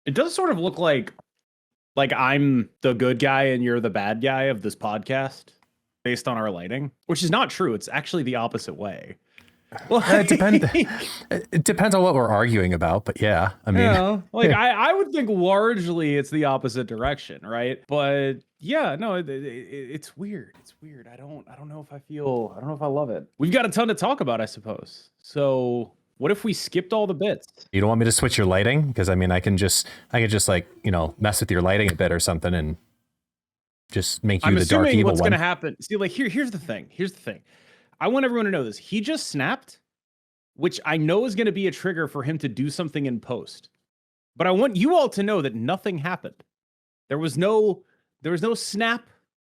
It does sort of look like I'm the good guy and you're the bad guy of this podcast based on our lighting, which is not true. It's actually the opposite way. Well, it depends on what we're arguing about, but yeah, I mean, I would think largely it's the opposite direction, right? But yeah, no, it's weird. It's weird. I don't know if I love it. We've got a ton to talk about, I suppose. So what if we skipped all the bits? You don't want me to switch your lighting? Because I mean, I could just like, mess with your lighting a bit or something and just make you the dark evil one. What's going to happen? See, like here's the thing. I want everyone to know this. He just snapped, which I know is going to be a trigger for him to do something in post. But I want you all to know that nothing happened. There was no snap.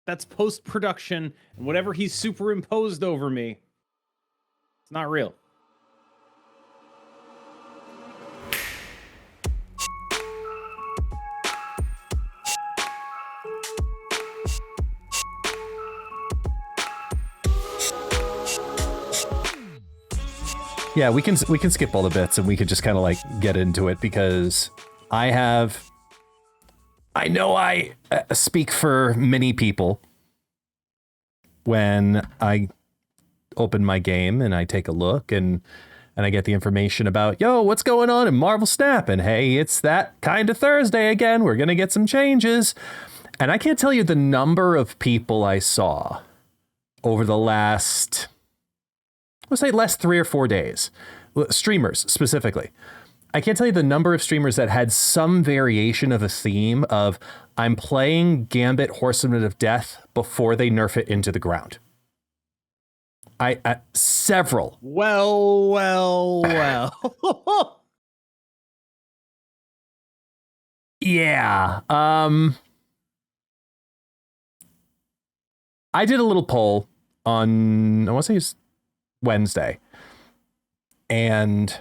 That's post-production, and whatever he's superimposed over me, it's not real. Yeah, we can skip all the bits and we could just kind of like get into it, because I know I speak for many people when I open my game and I take a look and I get the information about, yo, what's going on in Marvel Snap? And hey, it's that kind of Thursday again. We're going to get some changes. And I can't tell you the number of people I saw over the last 3 or 4 days, streamers specifically. I can't tell you the number of streamers that had some variation of a theme of, I'm playing Gambit Horseman of Death before they nerf it into the ground. Several. Well. Yeah. I did a little poll on, I want to say it's Wednesday, and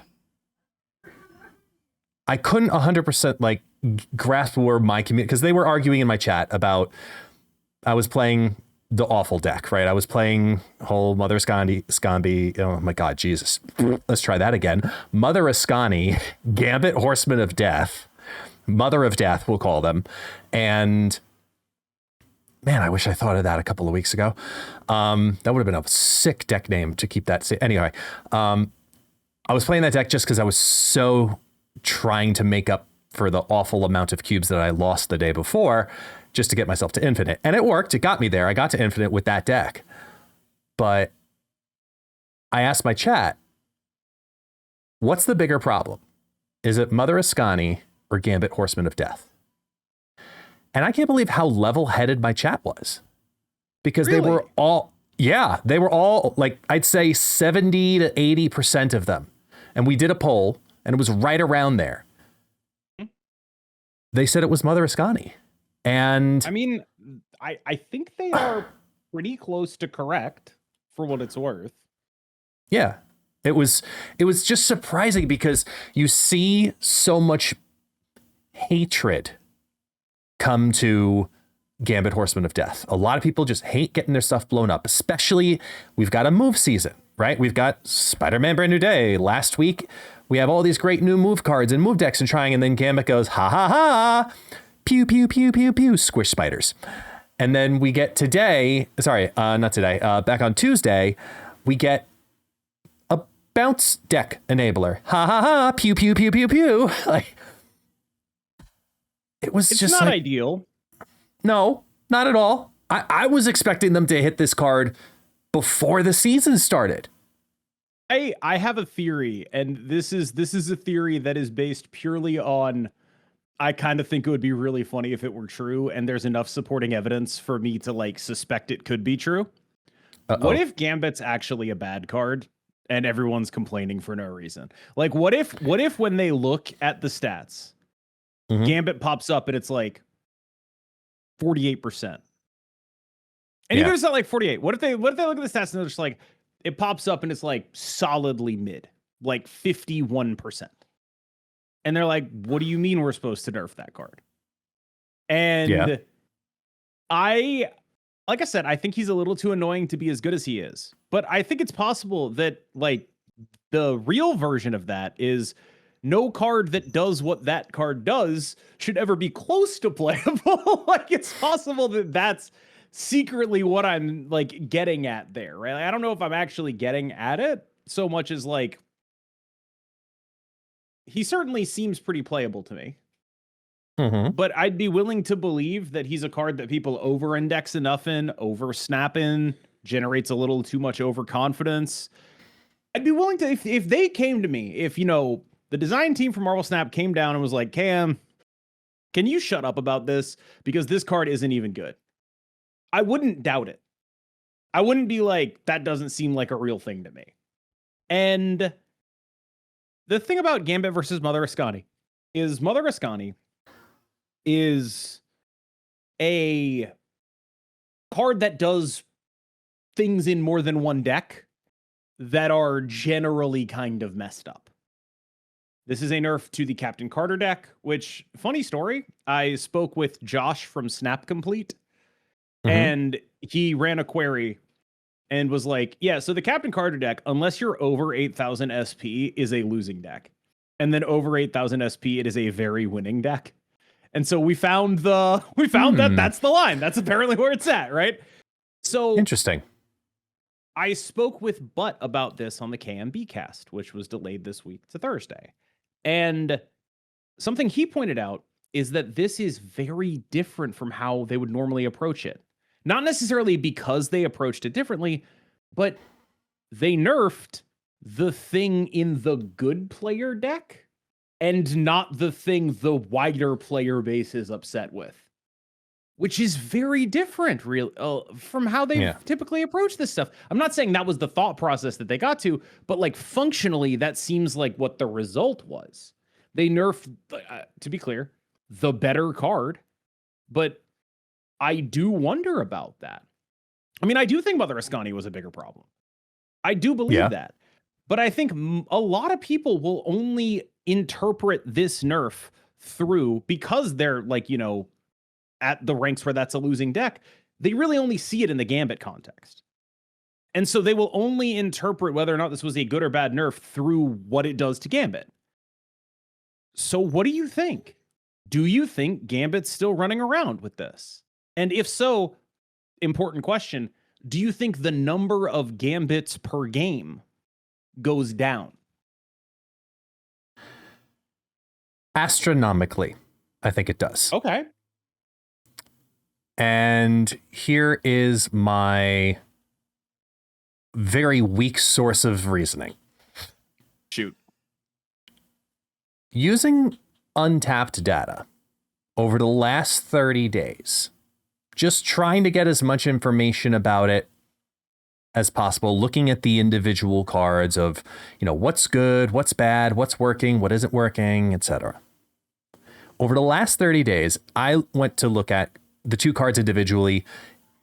I couldn't 100% like grasp where my community, because they were arguing in my chat about, I was playing the awful deck, right? I was playing whole Mother Ascani, oh my God, Jesus. Let's try that again. Mother Ascani, Gambit Horseman of Death, Mother of Death, we'll call them. And man, I wish I thought of that a couple of weeks ago. That would have been a sick deck name to keep that. Anyway, I was playing that deck just because I was so trying to make up for the awful amount of cubes that I lost the day before, just to get myself to infinite. And it worked. It got me there. I got to infinite with that deck. But I asked my chat, what's the bigger problem? Is it Mother Ascani or Gambit Horseman of Death? And I can't believe how level-headed my chat was, because really? they were all like, I'd say 70 to 80% of them. And we did a poll and it was right around there. They said it was Mother Ascani. And I mean, I think they are pretty close to correct for what it's worth. Yeah, it was just surprising, because you see so much hatred come to Gambit Horseman of Death. A lot of people just hate getting their stuff blown up, especially we've got a move season, right? We've got Spider-Man Brand New Day. Last week, we have all these great new move cards and move decks and trying, and then Gambit goes, ha ha ha, pew, pew, pew, pew, pew, squish spiders. And then we get today, not today, back on Tuesday, we get a bounce deck enabler. Ha ha ha, pew, pew, pew, pew, pew. Like, it's just not ideal. No, not at all. I was expecting them to hit this card before the season started. I have a theory, and this is a theory that is based purely on, I kind of think it would be really funny if it were true, and there's enough supporting evidence for me to like suspect it could be true. What if Gambit's actually a bad card and everyone's complaining for no reason? Like, what if when they look at the stats, Gambit pops up and it's like 48%. And even if it's not like 48, what if they look at the stats and they're just like, it pops up and it's like solidly mid, like 51%. And they're like, what do you mean we're supposed to nerf that card? And like I said, I think he's a little too annoying to be as good as he is. But I think it's possible that like the real version of that is no card that does what that card does should ever be close to playable. Like, it's possible that that's secretly what I'm like getting at there, right? Like, I don't know if I'm actually getting at it so much as like, he certainly seems pretty playable to me. But I'd be willing to believe that he's a card that people over-index enough in, over-snap in, generates a little too much overconfidence. I'd be willing to, if they came to me, if, you know, the design team from Marvel Snap came down and was like, Cam, can you shut up about this? Because this card isn't even good. I wouldn't doubt it. I wouldn't be like, that doesn't seem like a real thing to me. And the thing about Gambit versus Mother Ascani is Mother Ascani is a card that does things in more than one deck that are generally kind of messed up. This is a nerf to the Captain Carter deck, which, funny story, I spoke with Josh from Snap Complete, and he ran a query and was like, yeah, so the Captain Carter deck, unless you're over 8,000 SP, is a losing deck. And then over 8,000 SP, it is a very winning deck. And so we found that that's the line. That's apparently where it's at, right? So interesting. I spoke with Butt about this on the KMB cast, which was delayed this week to Thursday. And something he pointed out is that this is very different from how they would normally approach it. Not necessarily because they approached it differently, but they nerfed the thing in the good player deck and not the thing the wider player base is upset with, which is very different from how they typically approach this stuff. I'm not saying that was the thought process that they got to, but like functionally, that seems like what the result was. They nerfed, to be clear, the better card, but I do wonder about that. I mean, I do think Mother Ascani was a bigger problem. I do believe that. But I think a lot of people will only interpret this nerf through, because they're like, you know, at the ranks where that's a losing deck, they really only see it in the Gambit context. And so they will only interpret whether or not this was a good or bad nerf through what it does to Gambit. So what do you think? Do you think Gambit's still running around with this? And if so, important question, do you think the number of Gambits per game goes down? Astronomically, I think it does. Okay. And here is my very weak source of reasoning. Shoot. Using untapped data over the last 30 days, just trying to get as much information about it as possible, looking at the individual cards of, you know, what's good, what's bad, what's working, what isn't working, etc. Over the last 30 days, I went to look at the two cards individually.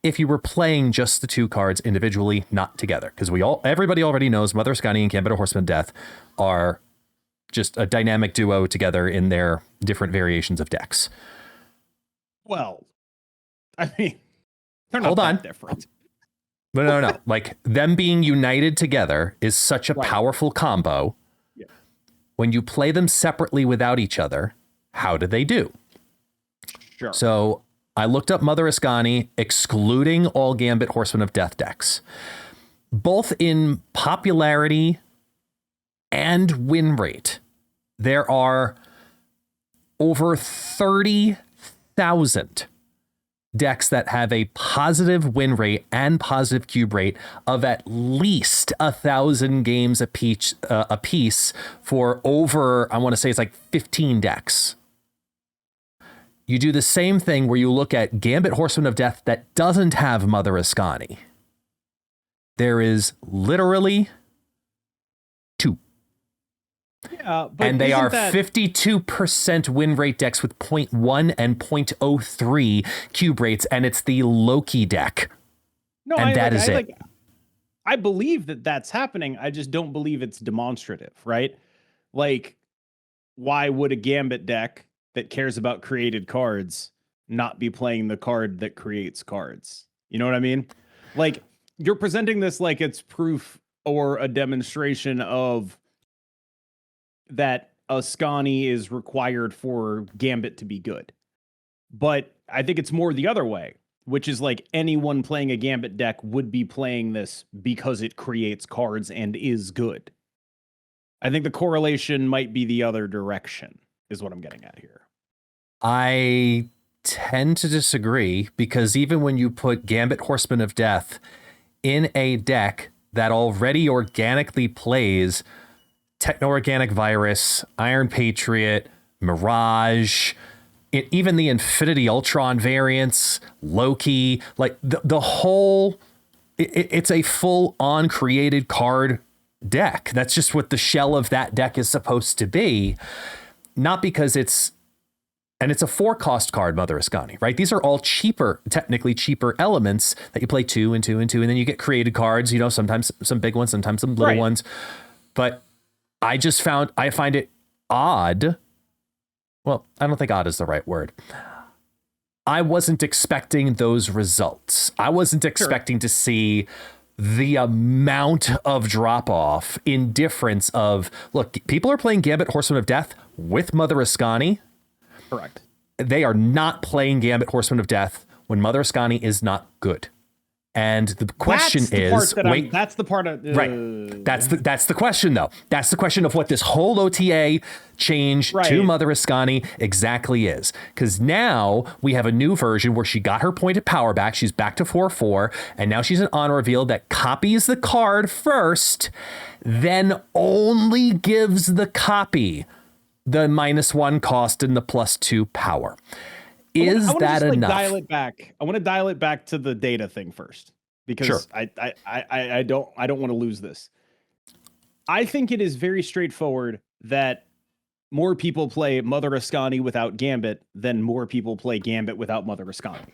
If you were playing just the two cards individually, not together, because everybody already knows Mother Ascani and Gambit Horseman of Death are just a dynamic duo together in their different variations of decks. Well, I mean, they're not that different. No. Like, them being united together is such a powerful combo. Yeah. When you play them separately without each other, how do they do? Sure. So I looked up Mother Ascani, excluding all Gambit Horseman of Death decks. Both in popularity and win rate, there are over 30,000 decks that have a positive win rate and positive cube rate of at least 1,000 games a piece for over, I want to say it's like 15 decks. You do the same thing where you look at Gambit Horseman of Death that doesn't have Mother Ascani. There is literally 2. Yeah, but and they are 52% win rate decks with 0.1 and 0.03 cube rates, and it's the Loki deck. No, and that is it. I believe that that's happening. I just don't believe it's demonstrative, right? Like, why would a Gambit deck that cares about created cards not be playing the card that creates cards? You know what I mean? Like, you're presenting this like it's proof or a demonstration of that Ascani is required for Gambit to be good. But I think it's more the other way, which is like anyone playing a Gambit deck would be playing this because it creates cards and is good. I think the correlation might be the other direction, is what I'm getting at here. I tend to disagree, because even when you put Gambit Horseman of Death in a deck that already organically plays Techno-Organic Virus, Iron Patriot, Mirage, even the Infinity Ultron variants, Loki, like the whole, it's a full-on created card deck. That's just what the shell of that deck is supposed to be. Not because it's a 4-cost card, Mother Ascani, right? These are all cheaper, technically cheaper elements that you play 2 and 2 and 2, and then you get created cards, you know, sometimes some big ones, sometimes some little ones. But I find it odd. Well, I don't think odd is the right word. I wasn't expecting those results. I wasn't expecting to see the amount of drop off in difference of, look, people are playing Gambit Horseman of Death with Mother Ascani. Correct. They are not playing Gambit Horseman of Death when Mother Ascani is not good. And the question is, wait, that's the part of right. That's the question, though. That's the question of what this whole OTA change to Mother Ascani exactly is. Because now we have a new version where she got her pointed power back. She's back to 4/4, and now she's an honor reveal that copies the card first, then only gives the copy the -1 cost and the +2 power. Is that enough? Dial it back. I want to dial it back to the data thing first, because I don't want to lose this. I think it is very straightforward that more people play Mother Ascani without Gambit than more people play Gambit without Mother Ascani.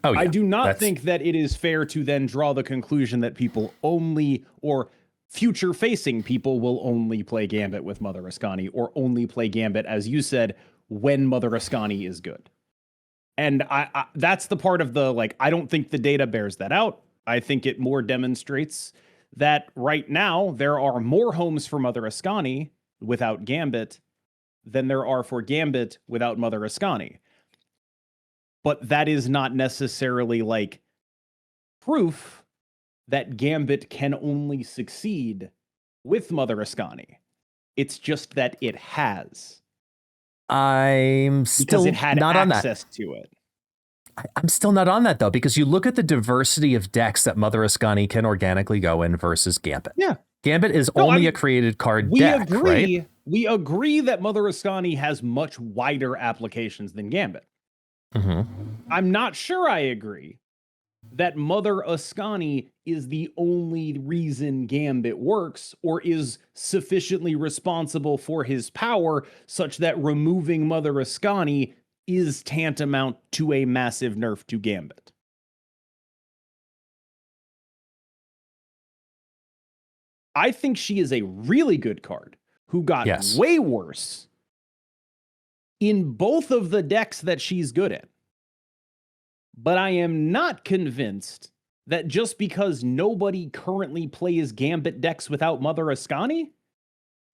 Oh, yeah. I do not think that it is fair to then draw the conclusion that people only, or future-facing people will only play Gambit with Mother Ascani, or only play Gambit, as you said, when Mother Ascani is good. And I that's the part of the, like, I don't think the data bears that out. I think it more demonstrates that right now there are more homes for Mother Ascani without Gambit than there are for Gambit without Mother Ascani. But that is not necessarily like proof that Gambit can only succeed with Mother Ascani. It's just that it has. I'm still it had not access on that. To it. I'm still not on that, though, because you look at the diversity of decks that Mother Ascani can organically go in versus Gambit. Yeah. Gambit is only a created card deck, right? We agree that Mother Ascani has much wider applications than Gambit. Mm-hmm. I'm not sure I agree that Mother Ascani is the only reason Gambit works, or is sufficiently responsible for his power such that removing Mother Ascani is tantamount to a massive nerf to Gambit. I think she is a really good card who got way worse in both of the decks that she's good at. But I am not convinced that just because nobody currently plays Gambit decks without Mother Ascani,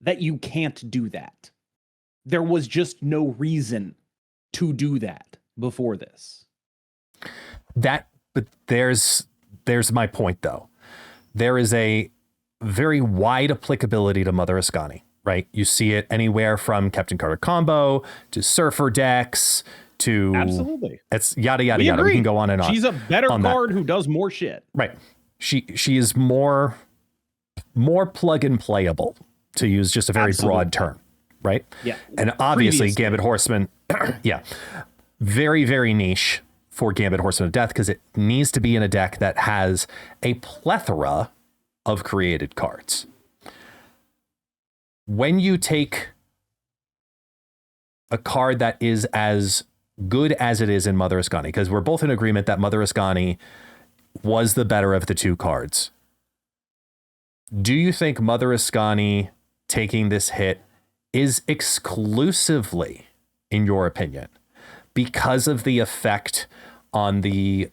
that you can't do that. There was just no reason to do that before this. But there's my point, though. There is a very wide applicability to Mother Ascani, right? You see it anywhere from Captain Carter combo to Surfer decks to absolutely. It's yada yada yada. We can go on and on. She's a better card who does more shit. Right. She is more plug and playable, to use just a very broad term, right? Yeah. And obviously Gambit Horseman, very, very niche for Gambit Horseman of Death, because it needs to be in a deck that has a plethora of created cards. When you take a card that is as good as it is in Mother Ascani, because we're both in agreement that Mother Ascani was the better of the two cards. Do you think Mother Ascani taking this hit is exclusively, in your opinion, because of the effect on the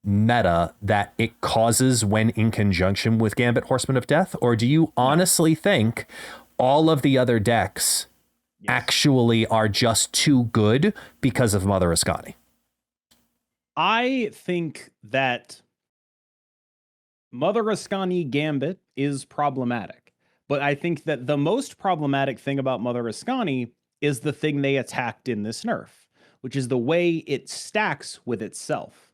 meta that it causes when in conjunction with Gambit Horseman of Death? Or do you honestly think all of the other decks actually are just too good because of Mother Ascani? I think that Mother Ascani Gambit is problematic, but I think that the most problematic thing about Mother Ascani is the thing they attacked in this nerf, which is the way it stacks with itself.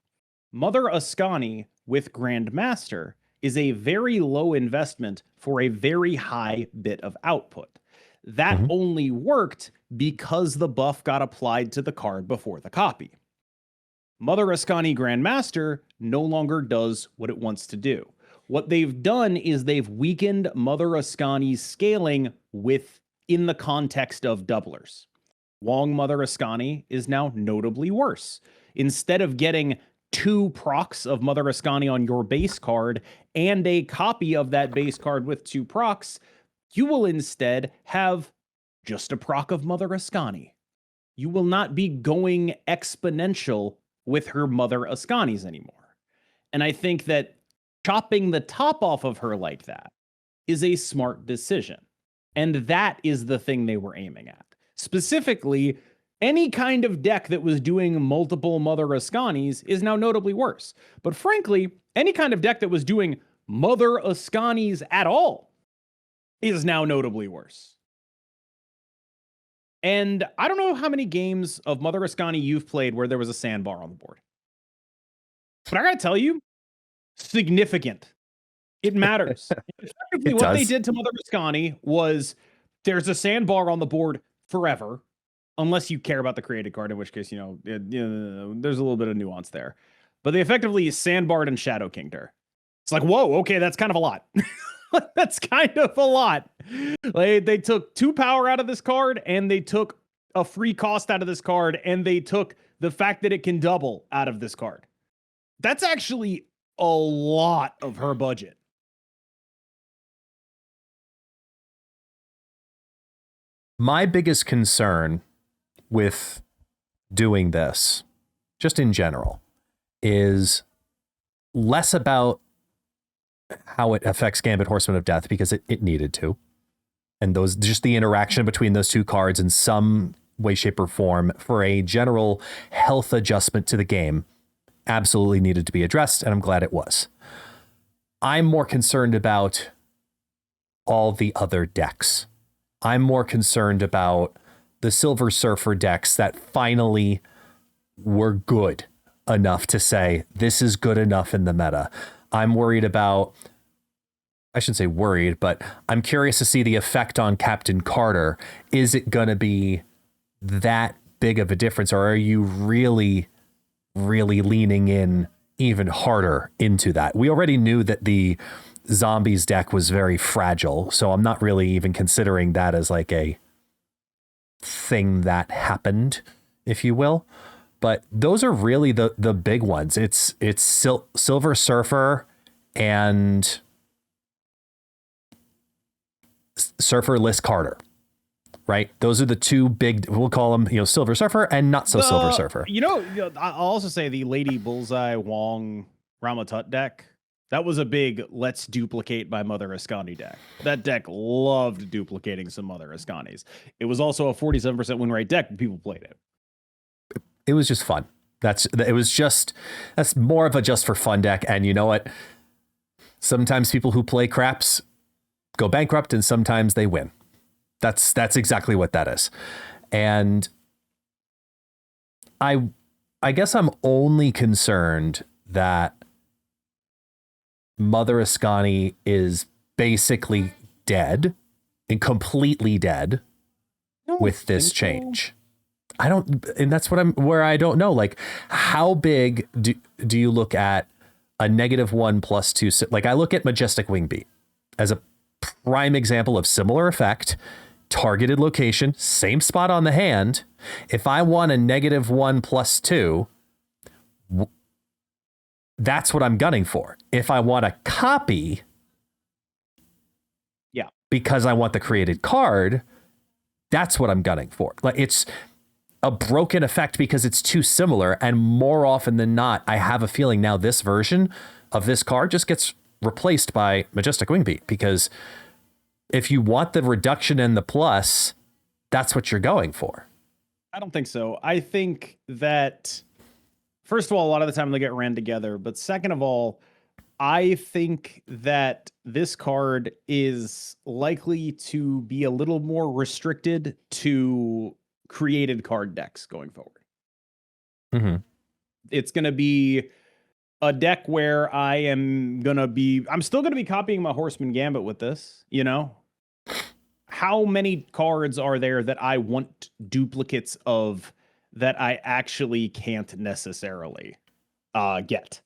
Mother Ascani with Grandmaster is a very low investment for a very high bit of output. That only worked because the buff got applied to the card before the copy. Mother Ascani Grandmaster no longer does what it wants to do. What they've done is they've weakened Mother Ascani's scaling in the context of doublers. Wong Mother Ascani is now notably worse. Instead of getting 2 procs of Mother Ascani on your base card and a copy of that base card with 2 procs, you will instead have just a proc of Mother Ascani. You will not be going exponential with her Mother Ascanis anymore. And I think that chopping the top off of her like that is a smart decision. And that is the thing they were aiming at. Specifically, any kind of deck that was doing multiple Mother Ascanis is now notably worse. But frankly, any kind of deck that was doing Mother Ascanis at all is now notably worse. And I don't know how many games of Mother Ascani you've played where there was a sandbar on the board. But I gotta tell you, significant. It matters. Effectively, what they did to Mother Ascani was there's a sandbar on the board forever, unless you care about the created card, in which case, there's a little bit of nuance there. But they effectively sandbarred and Shadow Kinged her. It's like, whoa, okay, that's kind of a lot. That's kind of a lot. They took 2 power out of this card, and they took a free cost out of this card, and they took the fact that it can double out of this card. That's actually a lot of her budget. My biggest concern with doing this, just in general, is less about how it affects Gambit Horseman of Death, because it needed to. And just the interaction between those 2 cards in some way, shape, or form for a general health adjustment to the game absolutely needed to be addressed, and I'm glad it was. I'm more concerned about all the other decks. I'm more concerned about the Silver Surfer decks that finally were good enough to say, this is good enough in the meta. I'm worried about, I shouldn't say worried, but I'm curious to see the effect on Captain Carter. Is it going to be that big of a difference, or are you really, really leaning in even harder into that? We already knew that the zombies deck was very fragile, so I'm not really even considering that as like a thing that happened, if you will. But those are really the big ones. It's Silver Surfer and Surferless Carter, right? Those are the 2 big, we'll call them, Silver Surfer and not so Silver Surfer. I'll also say the Lady Bullseye Wong Ramatut deck, that was a big let's duplicate by Mother Ascani deck. That deck loved duplicating some Mother Ascanis. It was also a 47% win rate deck, but people played it. It was just fun. That's more of a just for fun deck. And you know what? Sometimes people who play craps go bankrupt, and sometimes they win. That's exactly what that is. And I guess I'm only concerned that Mother Ascani is basically dead and completely dead with this change. And that's where I don't know. Like, how big do you look at a -1/+2? Like, I look at Majestic Wingbeat as a prime example of similar effect, targeted location, same spot on the hand. If I want a -1/+2, that's what I'm gunning for. If I want a copy, because I want the created card, that's what I'm gunning for. Like, it's a broken effect because it's too similar, and more often than not, I have a feeling now this version of this card just gets replaced by Majestic Wingbeat, because if you want the reduction and the plus, that's what you're going for. I don't think so. I think that, first of all, a lot of the time they get ran together. But second of all, I think that this card is likely to be a little more restricted to created card decks going forward. Mm-hmm. It's going to be a deck where I'm still going to be copying my Horseman Gambit with this, you know? How many cards are there that I want duplicates of that I actually can't necessarily get?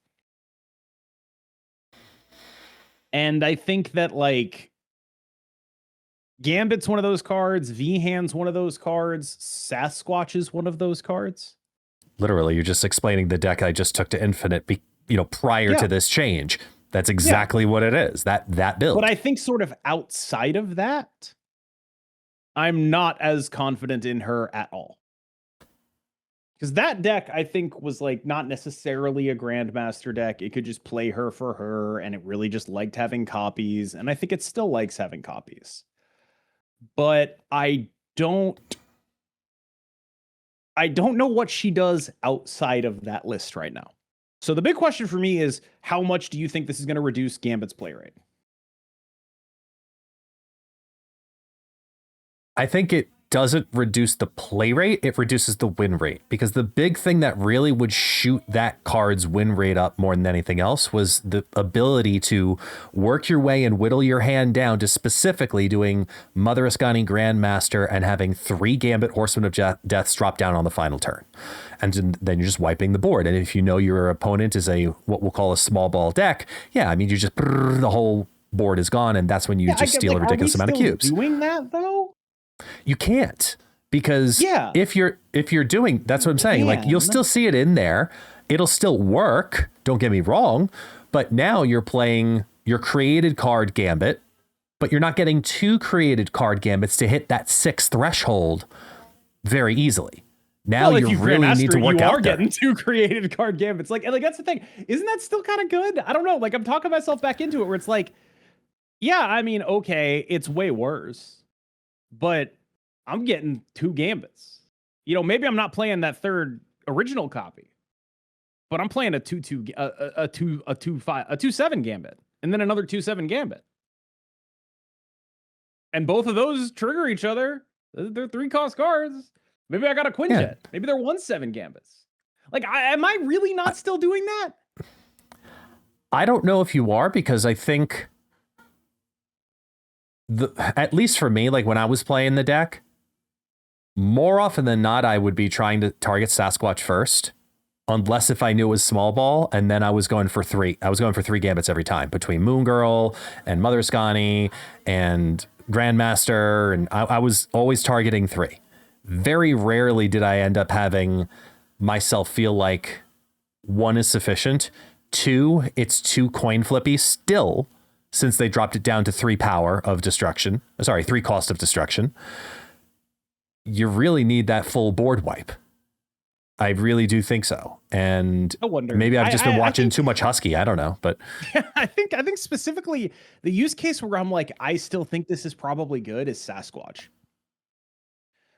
And I think that, like, Gambit's one of those cards, V-Hand's one of those cards, Sasquatch is one of those cards. Literally, you're just explaining the deck I just took to Infinite, prior to this change. That's exactly what it is, that build. But I think sort of outside of that, I'm not as confident in her at all. Because that deck, I think, was like not necessarily a Grandmaster deck. It could just play her for her, and it really just liked having copies. And I think it still likes having copies. But I don't know what she does outside of that list right now. So the big question for me is, how much do you think this is going to reduce Gambit's play rate? I think it doesn't reduce the play rate, it reduces the win rate. Because the big thing that really would shoot that card's win rate up more than anything else was the ability to work your way and whittle your hand down to specifically doing Mother Ascani Grandmaster and having 3 Gambit Horseman of Death drop down on the final turn. And then you're just wiping the board. And if you know your opponent is what we'll call a small ball deck, you just the whole board is gone, and that's when you just steal a ridiculous amount of cubes. Doing that though? You can't, because if you're doing, that's what I'm saying. Like, you'll still see it in there. It'll still work. Don't get me wrong. But now you're playing your created card Gambit, but you're not getting 2 created card Gambits to hit that 6 threshold very easily. Now you really need to work out. You are getting 2 created card Gambits. Like that's the thing. Isn't that still kind of good? I don't know. Like, I'm talking myself back into it where it's like, okay, it's way worse. But I'm getting 2 Gambits. Maybe I'm not playing that 3rd original copy, but I'm playing a 2/7 Gambit, and then another 2/7 Gambit. And both of those trigger each other. They're 3-cost cards. Maybe I got a Quinjet. Maybe they're 1/7 Gambits. Like, am I really not still doing that? I don't know if you are, because I think at least for me, like when I was playing the deck, more often than not, I would be trying to target Sasquatch first, unless if I knew it was small ball, and then I was going for 3. I was going for 3 Gambits every time between Moon Girl and Mother Ascani and Grandmaster, and I was always targeting 3. Very rarely did I end up having myself feel like 1 is sufficient. 2, it's too coin flippy still, since they dropped it down to 3 power of destruction. Sorry, 3 cost of destruction. You really need that full board wipe. I really do think so. And I wonder, maybe I've just been watching too much Husky. I don't know, but I think specifically the use case where I'm like, I still think this is probably good is Sasquatch.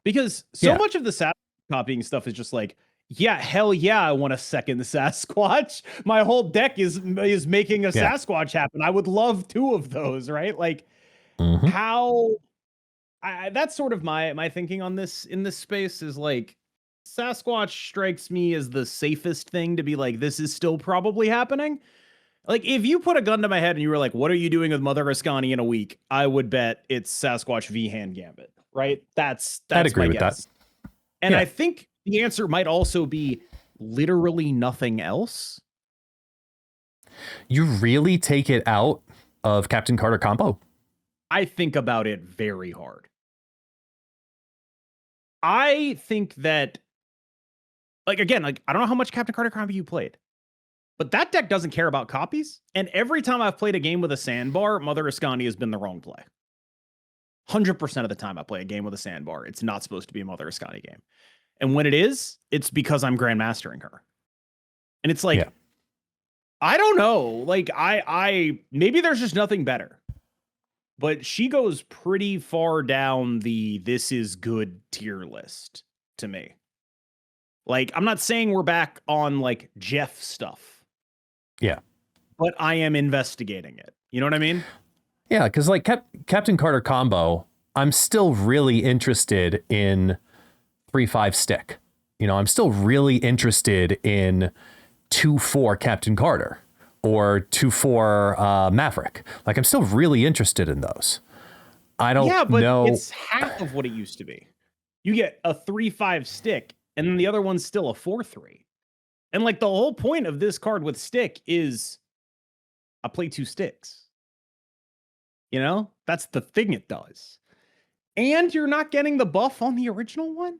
Because so much of the Sasquatch copying stuff is just like, hell yeah, I want a second Sasquatch. My whole deck is making a Sasquatch happen. I would love 2 of those, right? Like, that's sort of my thinking on this in this space is like, Sasquatch strikes me as the safest thing to be like, this is still probably happening. Like, if you put a gun to my head and you were like, what are you doing with Mother Ascani in a week? I would bet it's Sasquatch V-Hand Gambit, right? That's I'd agree with that. And I think the answer might also be literally nothing else. You really take it out of Captain Carter combo? I think about it very hard. I think that, like, again, like, I don't know how much Captain Carter combo you played, but that deck doesn't care about copies. And every time I've played a game with a sandbar, Mother Ascani has been the wrong play. 100% of the time I play a game with a sandbar, it's not supposed to be a Mother Ascani game. And when it is, it's because I'm grandmastering her. And it's like, I don't know. Like, I maybe there's just nothing better. but she goes pretty far down the this is good tier list to me. Like, I'm not saying we're back on like Jeff stuff. Yeah. But I am investigating it. You know what I mean? Yeah, because like Captain Carter combo, I'm still really interested in 3-5 stick. You know, I'm still really interested in 2-4 Captain Carter or 2-4 Maverick. Like, I'm still really interested in those. I don't know. It's half of what it used to be. You get a 3-5 stick, and then the other one's still a 4-3. And like the whole point of this card with stick is I play 2 sticks. You know, that's the thing it does. And you're not getting the buff on the original one.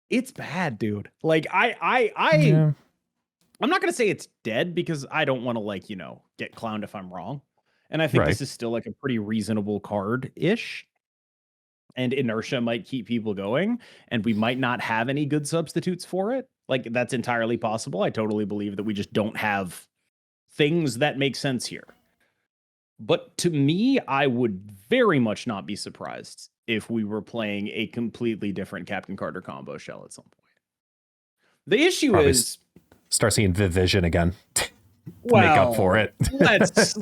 It's bad, dude. Like I'm not gonna say it's dead because I don't want to like, you know, get clowned if I'm wrong. And I think this is still like a pretty reasonable card-ish. And inertia might keep people going, and we might not have any good substitutes for it. Like, that's entirely possible. I totally believe that we just don't have things that make sense here. But to me, I would very much not be surprised if we were playing a completely different Captain Carter combo shell at some point. The issue is start seeing Vision again. Well, make up for it. let's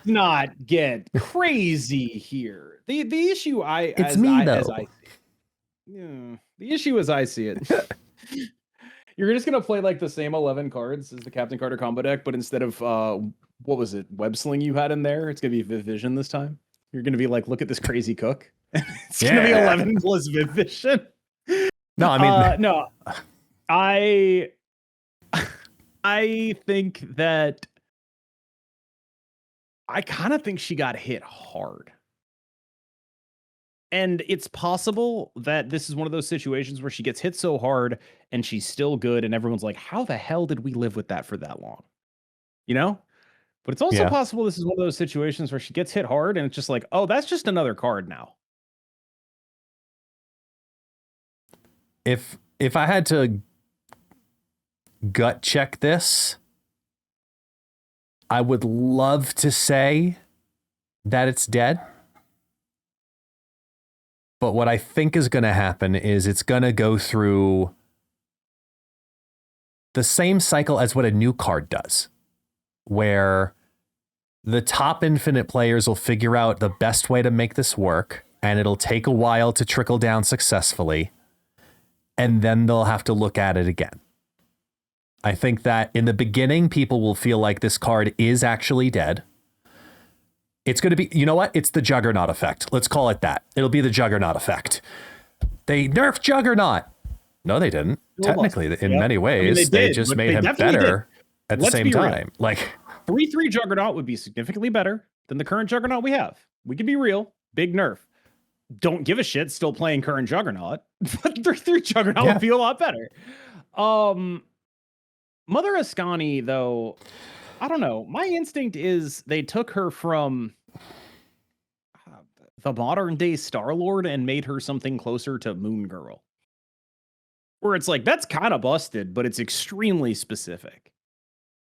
not get crazy here. The issue the issue as I see it. You're just gonna play like the same 11 cards as the Captain Carter combo deck, but instead of what was it, Web Sling you had in there, it's gonna be Vision this time. You're gonna be like, look at this crazy cook. It's gonna be 11 plus Vision. No, I mean no. I think that I kind of think she got hit hard. And it's possible that this is one of those situations where she gets hit so hard and she's still good and everyone's like, how the hell did we live with that for that long? You know? But it's also possible this is one of those situations where she gets hit hard and it's just like, oh, that's just another card now. If I had to gut check this, I would love to say that it's dead. But what I think is going to happen is it's going to go through the same cycle as what a new card does, where the top infinite players will figure out the best way to make this work, and it'll take a while to trickle down successfully, and then they'll have to look at it again. I think that in the beginning, people will feel like this card is actually dead. It's going to be, you know what? It's the Juggernaut effect. Let's call it that. It'll be the Juggernaut effect. They nerfed Juggernaut. No, they didn't. Technically, in many ways, they just made him better at the same time. Like 3/3 Juggernaut would be significantly better than the current Juggernaut we have. We can be real. Big nerf. Don't give a shit. Still playing current Juggernaut, but 3/3 Juggernaut would be a lot better. Mother Ascani, though, I don't know. My instinct is they took her from the modern day Star-Lord and made her something closer to Moon Girl. Where it's like, that's kind of busted, but it's extremely specific.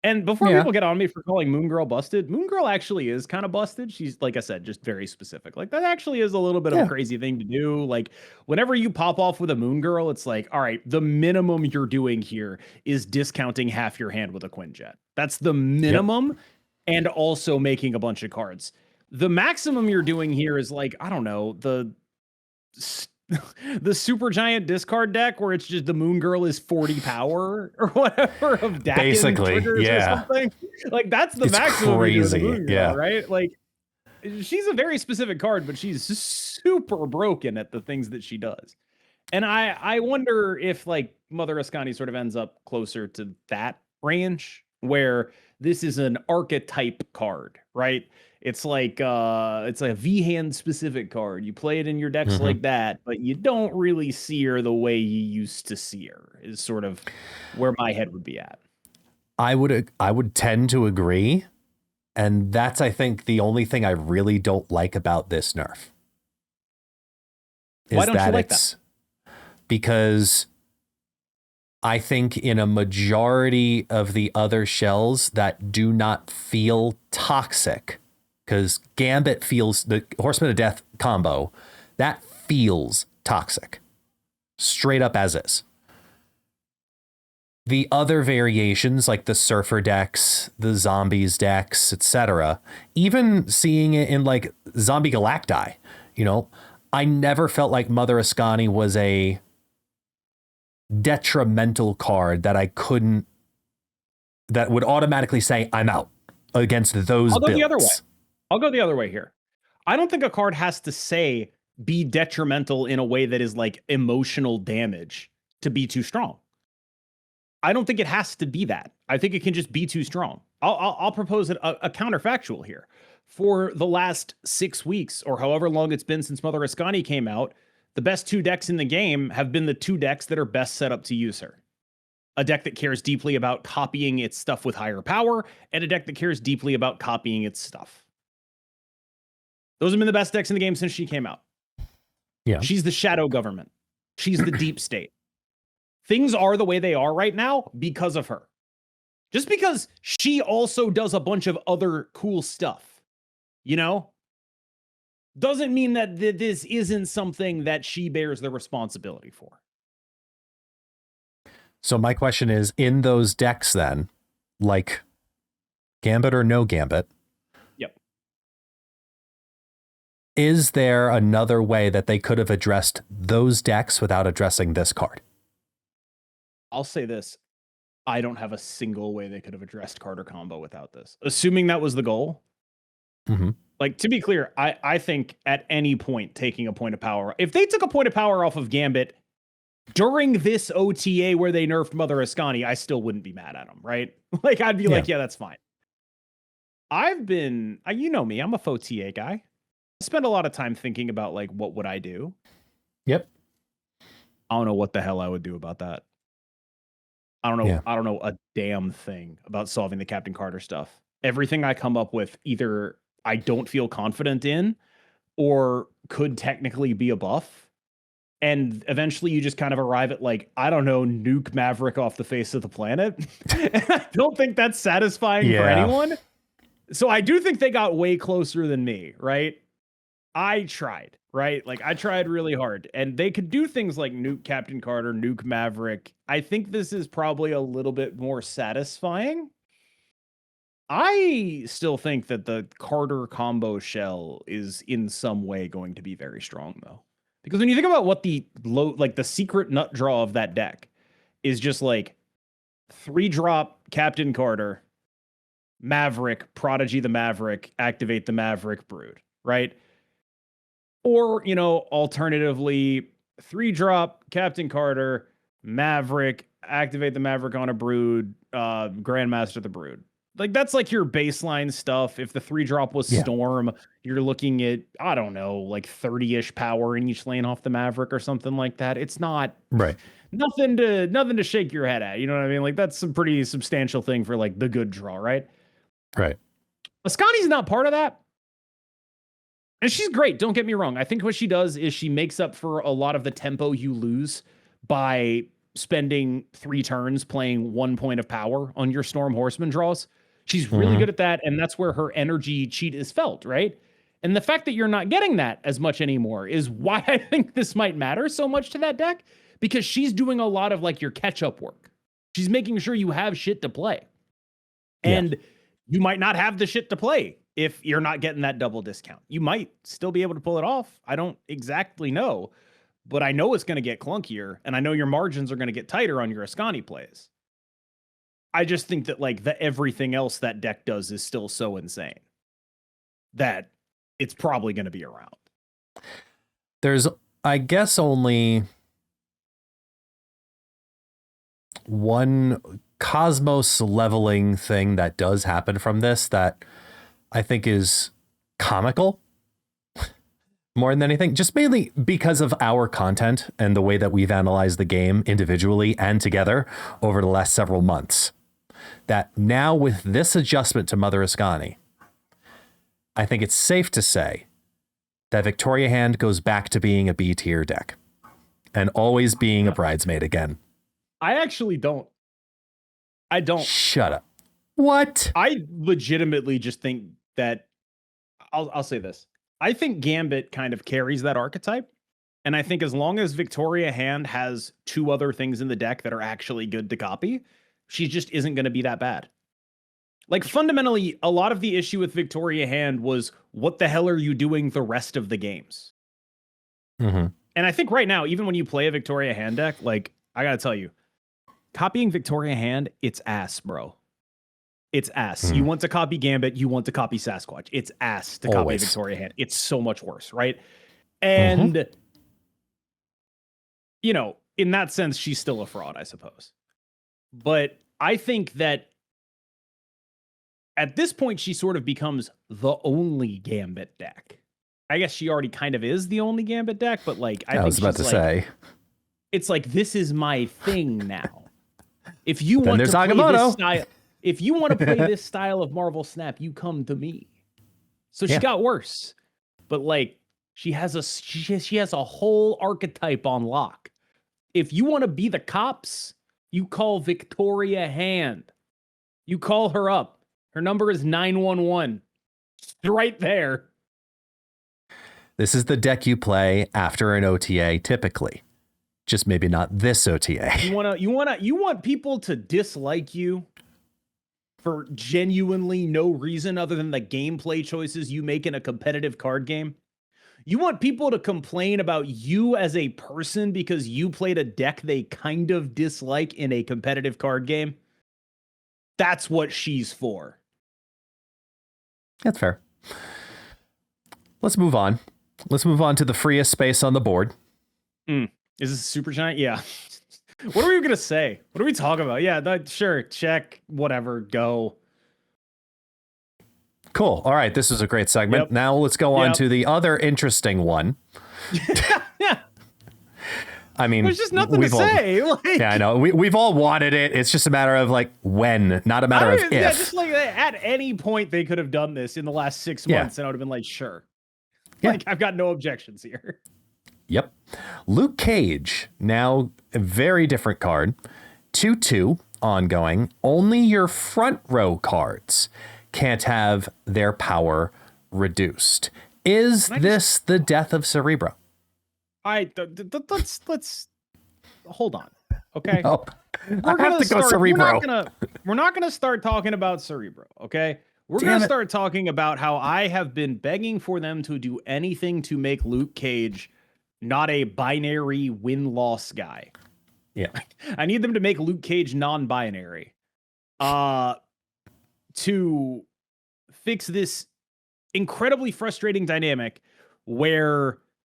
And before people get on me for calling Moon Girl busted, Moon Girl actually is kind of busted. She's, like I said, just very specific. Like, that actually is a little bit of a crazy thing to do. Like, whenever you pop off with a Moon Girl, it's like, all right, the minimum you're doing here is discounting half your hand with a Quinjet. That's the minimum, and also making a bunch of cards. The maximum you're doing here is like, I don't know, the Supergiant discard deck where it's just the Moon Girl is 40 power or whatever of Dakin basically triggers or something. Like, that's the maximum crazy. Moon Girl, right? Like, she's a very specific card, but she's super broken at the things that she does. And I wonder if like Mother Ascani sort of ends up closer to that range where this is an archetype card, right? It's like it's a V-hand specific card. You play it in your decks like that, but you don't really see her the way you used to see her, is sort of where my head would be at. I would tend to agree. And that's, I think, the only thing I really don't like about this nerf. Why don't you like that? Because I think in a majority of the other shells that do not feel toxic, because Gambit feels, the Horseman of Death combo, that feels toxic. Straight up as is. The other variations, like the Surfer decks, the Zombies decks, etc., even seeing it in like Zombie Galacti, you know, I never felt like Mother Ascani was a detrimental card that that would automatically say I'm out against those I'll go builds. the other way. I'll go the other way here. I don't think a card has to say be detrimental in a way that is like emotional damage to be too strong. I don't think it has to be that. I think it can just be too strong. I'll propose a counterfactual here. For the last 6 weeks or however long it's been since Mother Ascani came out, the best 2 decks in the game have been the 2 decks that are best set up to use her. A deck that cares deeply about copying its stuff with higher power, and a deck that cares deeply about copying its stuff. Those have been the best decks in the game since she came out. Yeah. She's the shadow government. She's the deep state. Things are the way they are right now because of her. Just because she also does a bunch of other cool stuff, you know, doesn't mean that this isn't something that she bears the responsibility for. So my question is, in those decks then, like Gambit or no Gambit, yep, is there another way that they could have addressed those decks without addressing this card? I'll say this. I don't have a single way they could have addressed card or combo without this. Assuming that was the goal. Mm-hmm. Like, to be clear, I think at any point taking a point of power, if they took a point of power off of Gambit during this OTA where they nerfed Mother Ascani, I still wouldn't be mad at them, right? Like, I'd be like, yeah, that's fine. I've been, you know me, I'm a faux TA guy. I spend a lot of time thinking about, like, what would I do? Yep. I don't know what the hell I would do about that. I don't know. Yeah. I don't know a damn thing about solving the Captain Carter stuff. Everything I come up with, either I don't feel confident in or could technically be a buff. And eventually you just kind of arrive at, like, I don't know, nuke Maverick off the face of the planet. And I don't think that's satisfying for anyone. So I do think they got way closer than me, right? I tried, right? Like, I tried really hard. And they could do things like nuke Captain Carter, nuke Maverick. I think this is probably a little bit more satisfying. I still think that the Carter combo shell is in some way going to be very strong, though. Because when you think about what the secret nut draw of that deck is, just like 3-drop Captain Carter, Maverick, Prodigy the Maverick, activate the Maverick Brood, right? Or, you know, alternatively, 3-drop Captain Carter, Maverick, activate the Maverick on a Brood, Grandmaster the Brood. Like, that's like your baseline stuff. If the 3-drop was Storm, you're looking at, I don't know, like 30-ish power in each lane off the Maverick or something like that. It's not nothing to shake your head at. You know what I mean? Like, that's some pretty substantial thing for, like, the good draw, right? Right. Ascani's not part of that. And she's great. Don't get me wrong. I think what she does is she makes up for a lot of the tempo you lose by spending 3 turns playing 1 point of power on your Storm Horseman draws. She's really good at that, and that's where her energy cheat is felt, right? And the fact that you're not getting that as much anymore is why I think this might matter so much to that deck, because she's doing a lot of, like, your catch-up work. She's making sure you have shit to play. And you might not have the shit to play if you're not getting that double discount. You might still be able to pull it off. I don't exactly know, but I know it's going to get clunkier, and I know your margins are going to get tighter on your Ascani plays. I just think that, like, the everything else that deck does is still so insane that it's probably going to be around. There's, I guess, only one Cosmos leveling thing that does happen from this that I think is comical more than anything, just mainly because of our content and the way that we've analyzed the game individually and together over the last several months. That now with this adjustment to Mother Ascani, I think it's safe to say that Victoria Hand goes back to being a B tier deck and always being a bridesmaid again. I actually don't. I don't. Shut up. What? I legitimately just think that I'll say this. I think Gambit kind of carries that archetype. And I think as long as Victoria Hand has 2 other things in the deck that are actually good to copy, she just isn't going to be that bad. Like, fundamentally, a lot of the issue with Victoria Hand was, what the hell are you doing the rest of the games? Mm-hmm. And I think right now, even when you play a Victoria Hand deck, like, I gotta tell you, copying Victoria Hand, it's ass, bro. It's ass. Mm. You want to copy Gambit, you want to copy Sasquatch. It's ass to copy Always. Victoria Hand. It's so much worse, right? And, you know, in that sense, she's still a fraud, I suppose. But I think that at this point, she sort of becomes the only Gambit deck. I guess she already kind of is the only Gambit deck, but like, I was about to say, it's like, this is my thing now. If you Then want to there's play Agamotto. this style, if you want to play this style of Marvel Snap, you come to me. So she got worse, but like, she has a whole archetype on lock. If you want to be the cops, you call Victoria Hand. You call her up. Her number is 911. It's right there. This is the deck you play after an OTA, typically. Just maybe not this OTA. You want people to dislike you for genuinely no reason other than the gameplay choices you make in a competitive card game. You want people to complain about you as a person because you played a deck they kind of dislike in a competitive card game. That's what she's for. That's fair. Let's move on. Let's move on to the freest space on the board. Is this Supergiant? Yeah. What are we going to say? What are we talking about? Yeah, sure. Check. Whatever. Go. Cool. All right. This is a great segment. Yep. Now let's go on to the other interesting one. Yeah. I mean, there's just nothing to say. Like, yeah, I know. We've all wanted it. It's just a matter of like when, not a matter of if. Yeah, just like at any point they could have done this in the last 6 months, and I would have been like, sure. Yeah. Like, I've got no objections here. Yep. Luke Cage, now a very different card. 2/2 ongoing. Only your front row cards can't have their power reduced. Is this the death of Cerebro? Let's hold on. Okay. No, I have to go Cerebro. We're not gonna start talking about Cerebro, okay? We're Damn gonna it. start talking about how I have been begging for them to do anything to make Luke Cage not a binary win-loss guy. Yeah. I need them to make Luke Cage non-binary. To fix this incredibly frustrating dynamic where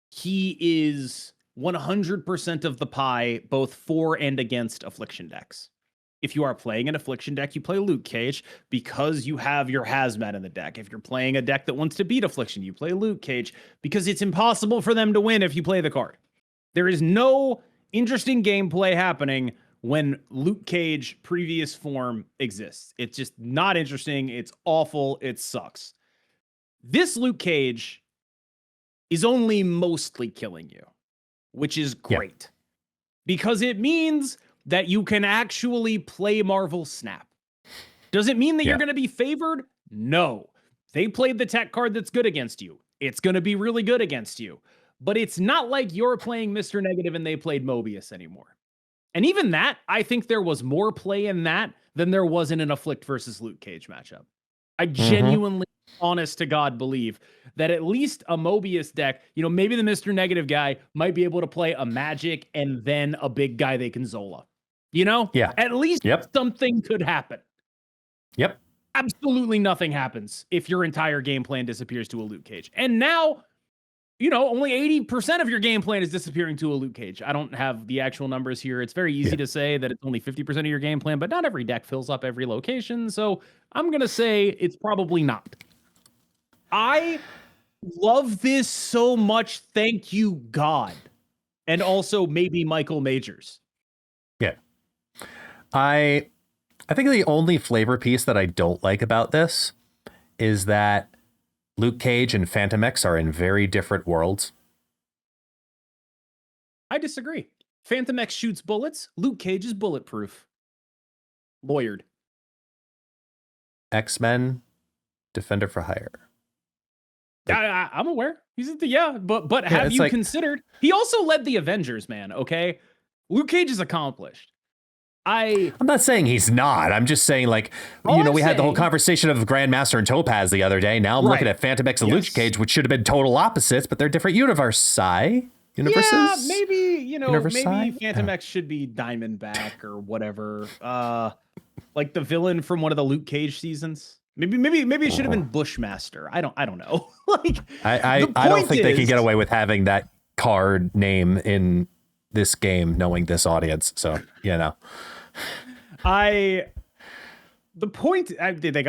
he is 100% of the pie, both for and against affliction decks. If you are playing an affliction deck, you play Luke Cage because you have your hazmat in the deck. If you're playing a deck that wants to beat affliction, you play Luke Cage because it's impossible for them to win if you play the card. There is no interesting gameplay happening when Luke Cage previous form exists. It's just not interesting. It's awful. It sucks. This Luke Cage is only mostly killing you, which is great because it means that you can actually play Marvel Snap. Does it mean that you're going to be favored? No. They played the tech card that's good against you. It's going to be really good against you. But it's not like you're playing Mr. Negative and they played Mobius anymore. And even that, I think there was more play in that than there was in an Afflict versus Luke Cage matchup. I genuinely, honest to God, believe that at least a Mobius deck, you know, maybe the Mr. Negative guy might be able to play a Magic and then a big guy they can Zola. You know? Yeah. At least something could happen. Yep. Absolutely nothing happens if your entire game plan disappears to a Luke Cage. And now, you know, only 80% of your game plan is disappearing to a Luke Cage. I don't have the actual numbers here. It's very easy to say that it's only 50% of your game plan, but not every deck fills up every location. So I'm going to say it's probably not. I love this so much. Thank you, God. And also maybe Michael Majors. Yeah. I think the only flavor piece that I don't like about this is that Luke Cage and Phantom X are in very different worlds. I disagree. Phantom X shoots bullets. Luke Cage is bulletproof. Lawyered. X-Men, Defender for Hire. Like, I'm aware. He's at the but have you considered? He also led the Avengers, man. Okay, Luke Cage is accomplished. I'm not saying he's not. I'm just saying, like, we had the whole conversation of Grandmaster and Topaz the other day. Now I'm looking at Phantom X and Luke Cage, which should have been total opposites, but they're different universes. Yeah, maybe maybe Phantom X should be Diamondback or whatever. Like the villain from one of the Luke Cage seasons. Maybe it should have been Bushmaster. I don't know. Like I don't think they can get away with having that card name in this game, knowing this audience. So they got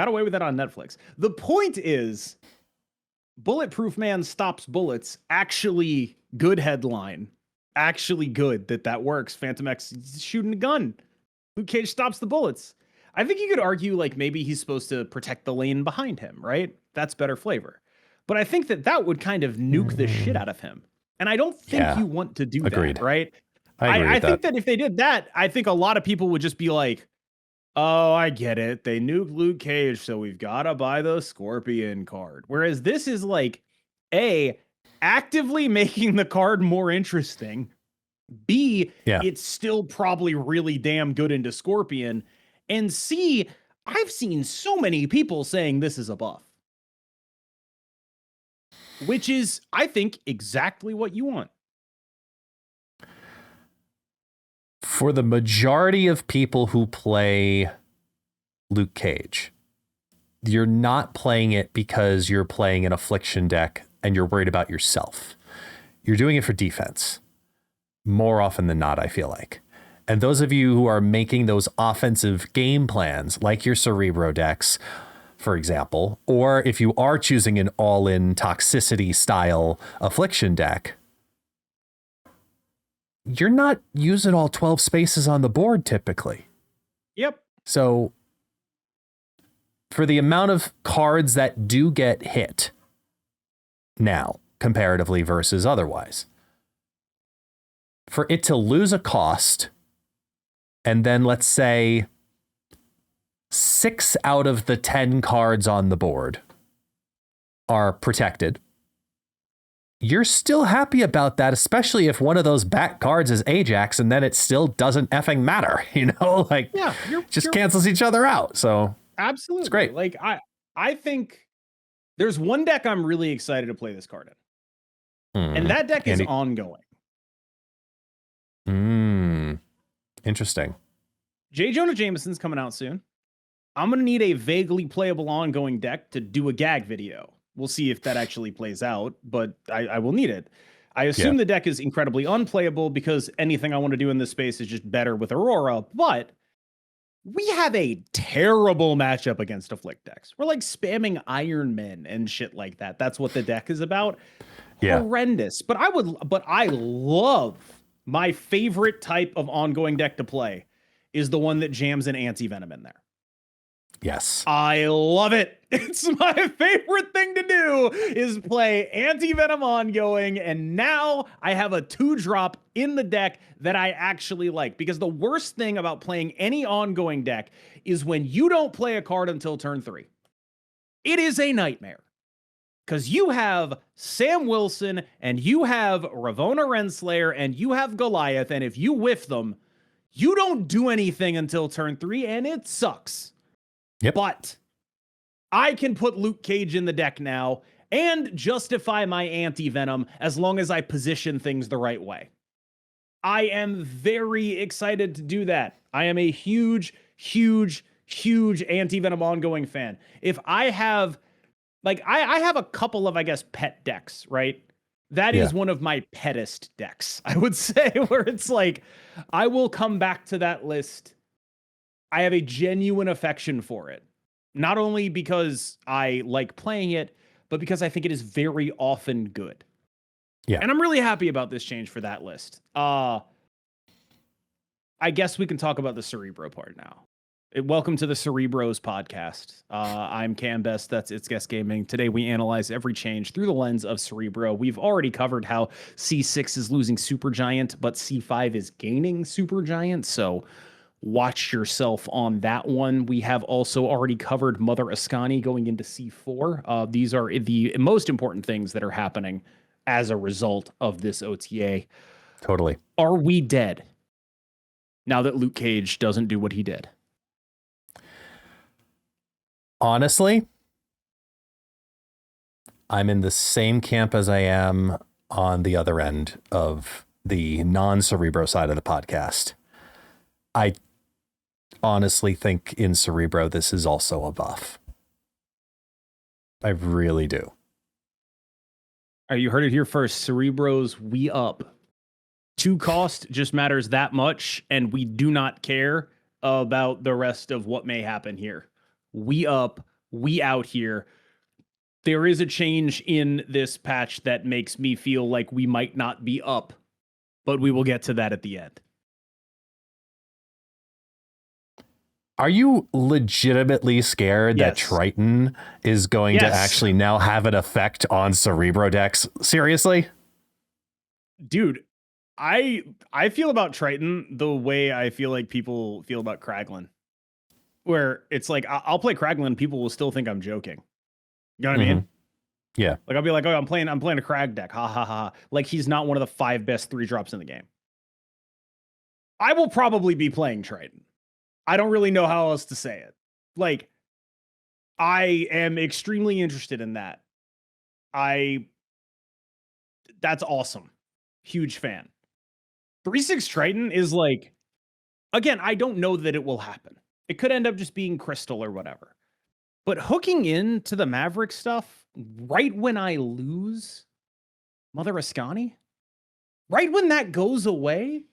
away with that on Netflix. The point is, Bulletproof Man stops bullets. Actually, good headline. Actually good that works. Phantom X is shooting a gun. Luke Cage stops the bullets. I think you could argue like maybe he's supposed to protect the lane behind him, right? That's better flavor. But I think that would kind of nuke the shit out of him. And I don't think you want to do that, right? I think that if they did that, I think a lot of people would just be like, oh, I get it. They nuked Luke Cage, so we've got to buy the Scorpion card. Whereas this is like, A, actively making the card more interesting. B, it's still probably really damn good into Scorpion. And C, I've seen so many people saying this is a buff. Which is, I think, exactly what you want. For the majority of people who play Luke Cage, you're not playing it because you're playing an affliction deck and you're worried about yourself. You're doing it for defense. More often than not, I feel like. And those of you who are making those offensive game plans, like your Cerebro decks, for example, or if you are choosing an all-in toxicity style affliction deck, you're not using all 12 spaces on the board typically. Yep. So for the amount of cards that do get hit now, comparatively versus otherwise, for it to lose a cost, and then let's say 6 out of the 10 cards on the board are protected, you're still happy about that, especially if one of those back cards is Ajax, and then it still doesn't effing matter, like just cancels each other out. So absolutely, it's great. Like I think there's one deck I'm really excited to play this card in, and that deck is ongoing. Interesting. J. Jonah Jameson's coming out soon. I'm going to need a vaguely playable ongoing deck to do a gag video. We'll see if that actually plays out, but I will need it. I assume the deck is incredibly unplayable because anything I want to do in this space is just better with Aurora, but we have a terrible matchup against Afflict decks. We're like spamming Iron Men and shit like that. That's what the deck is about. Yeah. Horrendous. But I love my favorite type of ongoing deck to play is the one that jams an anti-venom in there. Yes. I love it. It's my favorite thing to do is play anti-venom ongoing. And now I have a 2-drop in the deck that I actually like, because the worst thing about playing any ongoing deck is when you don't play a card until turn 3. It is a nightmare. Because you have Sam Wilson and you have Ravonna Renslayer and you have Goliath. And if you whiff them, you don't do anything until turn 3 and it sucks. Yep. But I can put Luke Cage in the deck now and justify my anti-venom as long as I position things the right way. I am very excited to do that. I am a huge anti-venom ongoing fan. If I have... I have a couple of, I guess, pet decks, right? That is one of my pettest decks, I would say, where it's like, I will come back to that list. I have a genuine affection for it. Not only because I like playing it, but because I think it is very often good. Yeah. And I'm really happy about this change for that list. I guess we can talk about the Cerebro part now. Welcome to the Cerebros podcast. I'm Cam Best. That's It's Guest Gaming. Today we analyze every change through the lens of Cerebro. We've already covered how C6 is losing Supergiant, but C5 is gaining Supergiant. So watch yourself on that one. We have also already covered Mother Ascani going into C4. These are the most important things that are happening as a result of this OTA. Totally. Are we dead now that Luke Cage doesn't do what he did? Honestly, I'm in the same camp as I am on the other end of the non-Cerebro side of the podcast. I honestly think in Cerebro, this is also a buff. I really do. You heard it here first. Cerebro's we up. 2 cost just matters that much, and we do not care about the rest of what may happen here. We up, we out here. There is a change in this patch that makes me feel like we might not be up, but we will get to that at the end. Are you legitimately scared that Yes. Triton is going to actually now have an effect on Cerebro decks? Seriously? Dude, I feel about Triton the way I feel like people feel about Kraglin. Where it's like, I'll play Kraglin, people will still think I'm joking. You know what I mean? Yeah. Like, I'll be like, oh, I'm playing a Krag deck. Ha ha ha. Like, he's not one of the 5 best 3-drops in the game. I will probably be playing Triton. I don't really know how else to say it. Like, I am extremely interested in that. That's awesome. Huge fan. 3/6 Triton is like, again, I don't know that it will happen. It could end up just being Crystal or whatever. But hooking into the Maverick stuff right when I lose Mother Ascani, right when that goes away,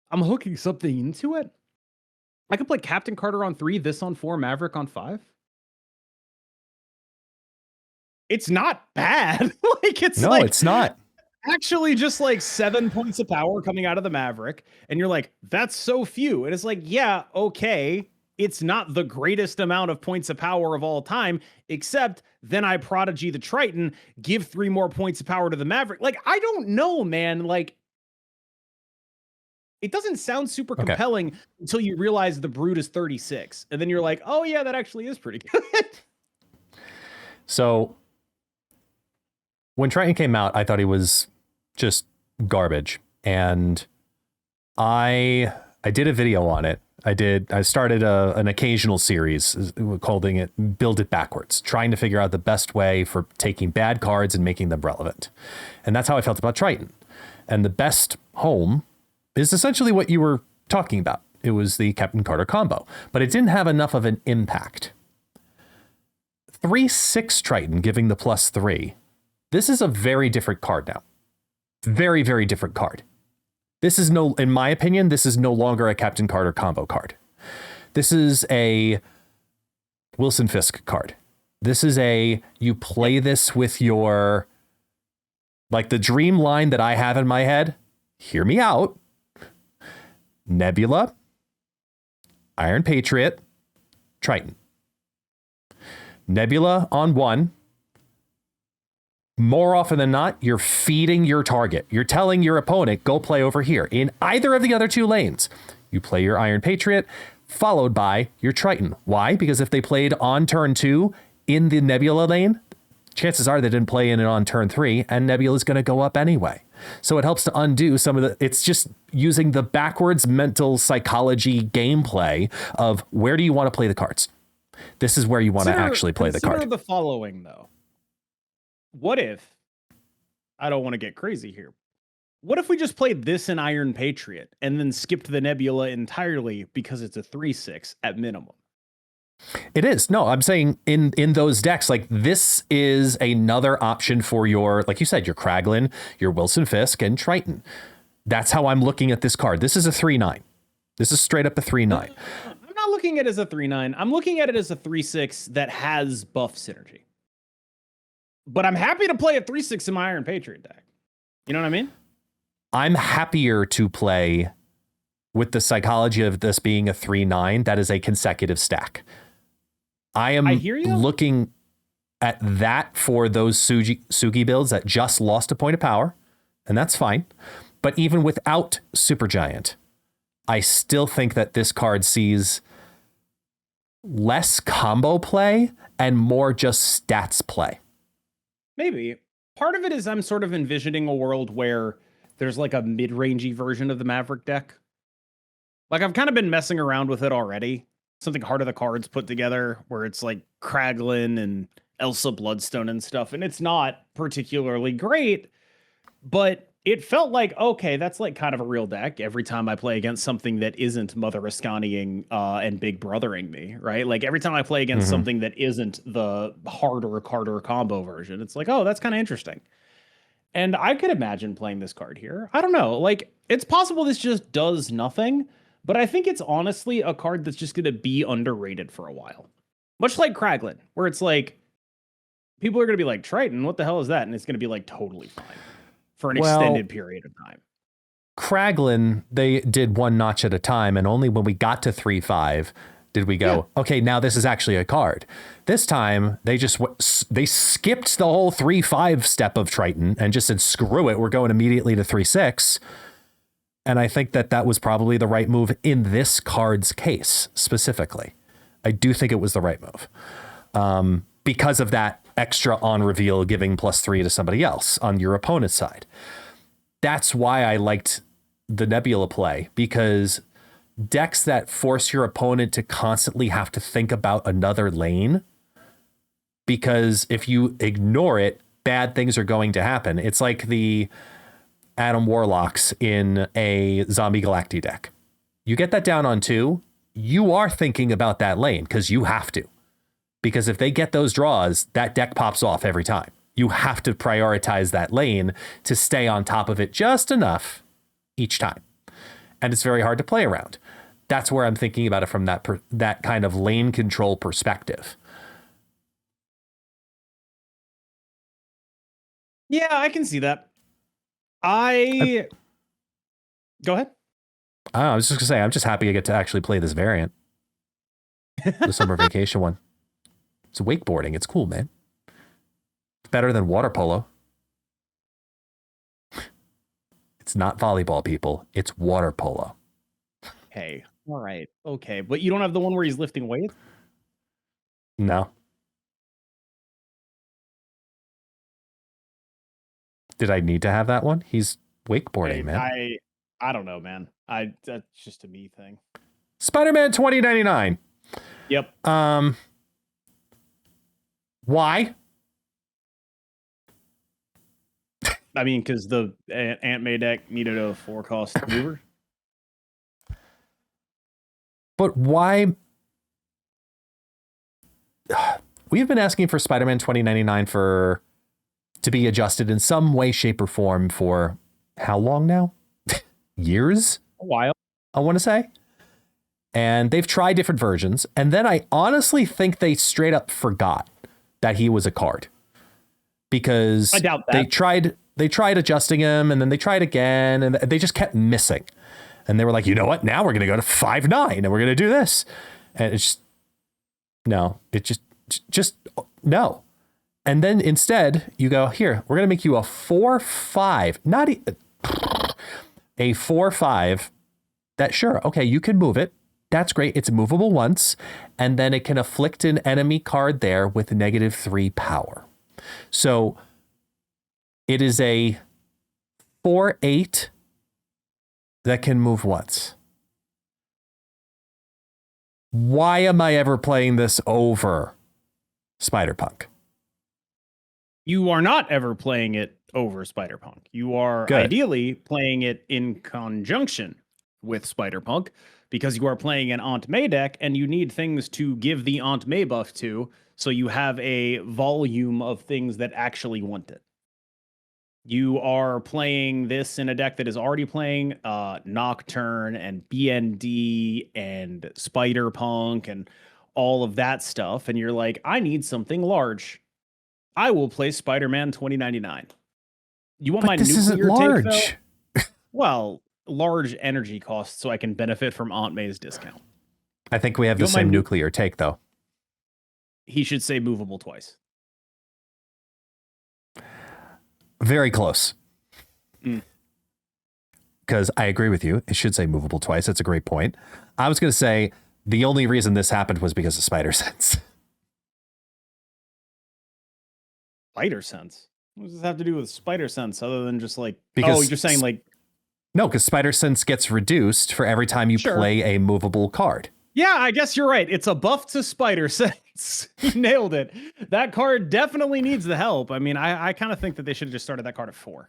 I'm hooking something into it. I could play Captain Carter on 3, this on 4, Maverick on 5. It's not bad. Like, it's No, like, it's not. Actually just like 7 points of power coming out of the Maverick. And you're like, that's so few. And it's like, yeah, okay. It's not the greatest amount of points of power of all time, except then I Prodigy the Triton, give 3 more points of power to the Maverick. Like, I don't know, man. Like, it doesn't sound super compelling until you realize the Brood is 36. And then you're like, oh yeah, that actually is pretty good. So when Triton came out, I thought he was just garbage. And I did a video on it. I started an occasional series calling it Build It Backwards, trying to figure out the best way for taking bad cards and making them relevant. And that's how I felt about Triton. And the best home is essentially what you were talking about. It was the Captain Carter combo, but it didn't have enough of an impact. 3/6 Triton giving the +3. This is a very different card now. Very, very different card. This is in my opinion, this is no longer a Captain Carter combo card. This is a Wilson Fisk card. This is you play this with your, like the dream line that I have in my head. Hear me out. Nebula, Iron Patriot, Triton. Nebula on 1. More often than not, you're feeding your target. You're telling your opponent, go play over here. In either of the other 2 lanes, you play your Iron Patriot, followed by your Triton. Why? Because if they played on turn 2 in the Nebula lane, chances are they didn't play in it on turn 3, and Nebula's going to go up anyway. So it helps to undo some of it's just using the backwards mental psychology gameplay of where do you want to play the cards? This is where you want to actually play the card. Consider the following, though. What if, I don't want to get crazy here, what if we just played this in Iron Patriot and then skipped the Nebula entirely because it's a 3/6 at minimum? It is. No, I'm saying in those decks, like this is another option for your, like you said, your Kraglin, your Wilson Fisk, and Triton. That's how I'm looking at this card. This is a 3/9. This is straight up a 3/9. I'm not looking at it as a 3/9. I'm looking at it as a 3/6 that has buff synergy. But I'm happy to play a 3/6 in my Iron Patriot deck. You know what I mean? I'm happier to play with the psychology of this being a 3/9. That is a consecutive stack. I hear you. Looking at that for those Sugi builds that just lost a point of power, and that's fine. But even without Supergiant, I still think that this card sees less combo play and more just stats play. Maybe. Part of it is I'm sort of envisioning a world where there's like a mid-rangey version of the Maverick deck. Like I've kind of been messing around with it already. Something Heart of the Cards put together where it's like Kraglin and Elsa Bloodstone and stuff. And it's not particularly great, but it felt like, okay, that's like kind of a real deck every time I play against something that isn't Mother Ascaniing and Big Brothering me, right? Like every time I play against something that isn't the harder Carter combo version, it's like, oh, that's kind of interesting. And I could imagine playing this card here. I don't know. Like, it's possible this just does nothing, but I think it's honestly a card that's just going to be underrated for a while. Much like Kraglin, where it's like, people are going to be like, Triton, what the hell is that? And it's going to be like totally fine for an extended period of time. Kraglin, they did one notch at a time, and only when we got to 3-5 did we go, okay, now this is actually a card. This time, they skipped the whole 3-5 step of Triton and just said, screw it, we're going immediately to 3-6. And I think that was probably the right move in this card's case, specifically. I do think it was the right move. Because of that extra on reveal giving +3 to somebody else on your opponent's side. That's why I liked the Nebula play, because decks that force your opponent to constantly have to think about another lane, because if you ignore it, bad things are going to happen. It's like the Adam Warlocks in a Zombie Galacti deck. You get that down on 2, you are thinking about that lane because you have to. Because if they get those draws, that deck pops off every time. You have to prioritize that lane to stay on top of it just enough each time. And it's very hard to play around. That's where I'm thinking about it from that kind of lane control perspective. Yeah, I can see that. Go ahead. I was just going to say, I'm just happy I get to actually play this variant. The summer vacation one. It's wakeboarding. It's cool, man. It's better than water polo. It's not volleyball, people. It's water polo. Hey, all right. Okay, but you don't have the one where he's lifting weights? No. Did I need to have that one? He's wakeboarding, man. I don't know, man. That's just a me thing. Spider-Man 2099. Yep. Why? I mean, because the Aunt May deck needed a 4-cost mover. But why? We've been asking for Spider-Man 2099 to be adjusted in some way, shape, or form for how long now? Years? A while. I want to say. And they've tried different versions. And then I honestly think they straight up forgot that he was a card. Because I doubt that. They tried adjusting him, and then they tried again, and they just kept missing. And they were like, you know what? Now we're going to go to 5-9 and we're going to do this. And it's just, no, it just no. And then instead you go, here, we're going to make you a 4-5, not a 4-5 that, sure, okay, you can move it. That's great. It's movable once, and then it can afflict an enemy card there with -3 power. So it is a 4-8 that can move once. Why am I ever playing this over Spider-Punk? You are not ever playing it over Spider-Punk. You are ideally playing it in conjunction with Spider-Punk, because you are playing an Aunt May deck and you need things to give the Aunt May buff to, so you have a volume of things that actually want it. You are playing this in a deck that is already playing Nocturne and BND and Spider-Punk and all of that stuff, and you're like, I need something large. I will play Spider-Man 2099. You want my nuclear take, though? Well, large energy costs so I can benefit from Aunt May's discount. I think we have the same nuclear take, though. He should say movable twice. Very close. because I agree with you. It should say movable twice. That's a great point. I was going to say the only reason this happened was because of spider sense. Spider sense? What does this have to do with spider sense other than just like, because you're saying like... No, because spider sense gets reduced for every time you play a movable card. Yeah, I guess you're right. It's a buff to spider sense. You nailed it. That card definitely needs the help. I mean, I kind of think that they should have just started that card at 4.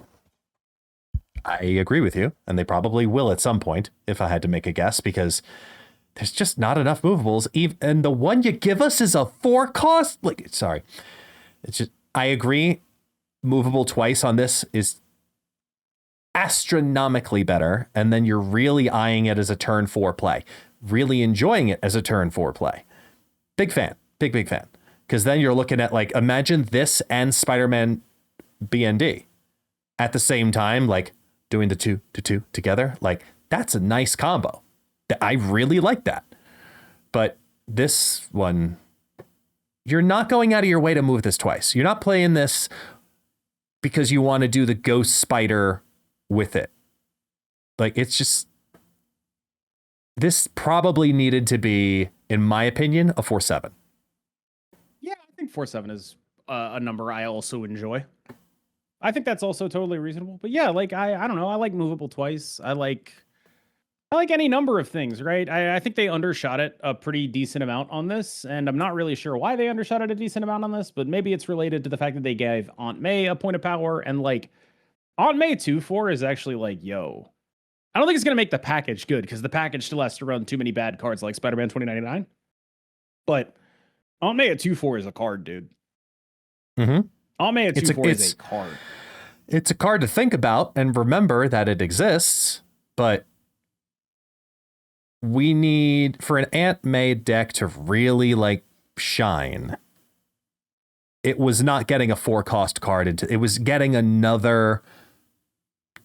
I agree with you, and they probably will at some point, if I had to make a guess, because there's just not enough movables. And the one you give us is a 4 cost? Like, sorry. It's just, I agree. Movable twice on this is astronomically better, and then you're really eyeing it as a turn 4 play. Really enjoying it as a turn 4 play. Big fan. Big fan. Because then you're looking at, like, imagine this and Spider-Man BND at the same time, like doing the 2 together. Like, that's a nice combo. I really like that. But this one, you're not going out of your way to move this twice. You're not playing this because you want to do the ghost spider with it. Like, it's just, this probably needed to be, in my opinion, a 4/7. Yeah, I think 4/7 is a number I also enjoy. I think that's also totally reasonable. But yeah, like, I don't know. I like movable twice. I like any number of things, right? I think they undershot it a pretty decent amount on this, and I'm not really sure why they undershot it a decent amount on this, but maybe it's related to the fact that they gave Aunt May a point of power, and like, Aunt May 2/4 is actually like, yo, I don't think it's going to make the package good, because the package still has to run too many bad cards like Spider-Man 2099. But Aunt May at 2/4 is a card, dude. Mm-hmm. Aunt May at 2/4 is a card. It's a card to think about and remember that it exists, but we need, for an Aunt May deck to really, like, shine, it was not getting a 4-cost card into, it was getting another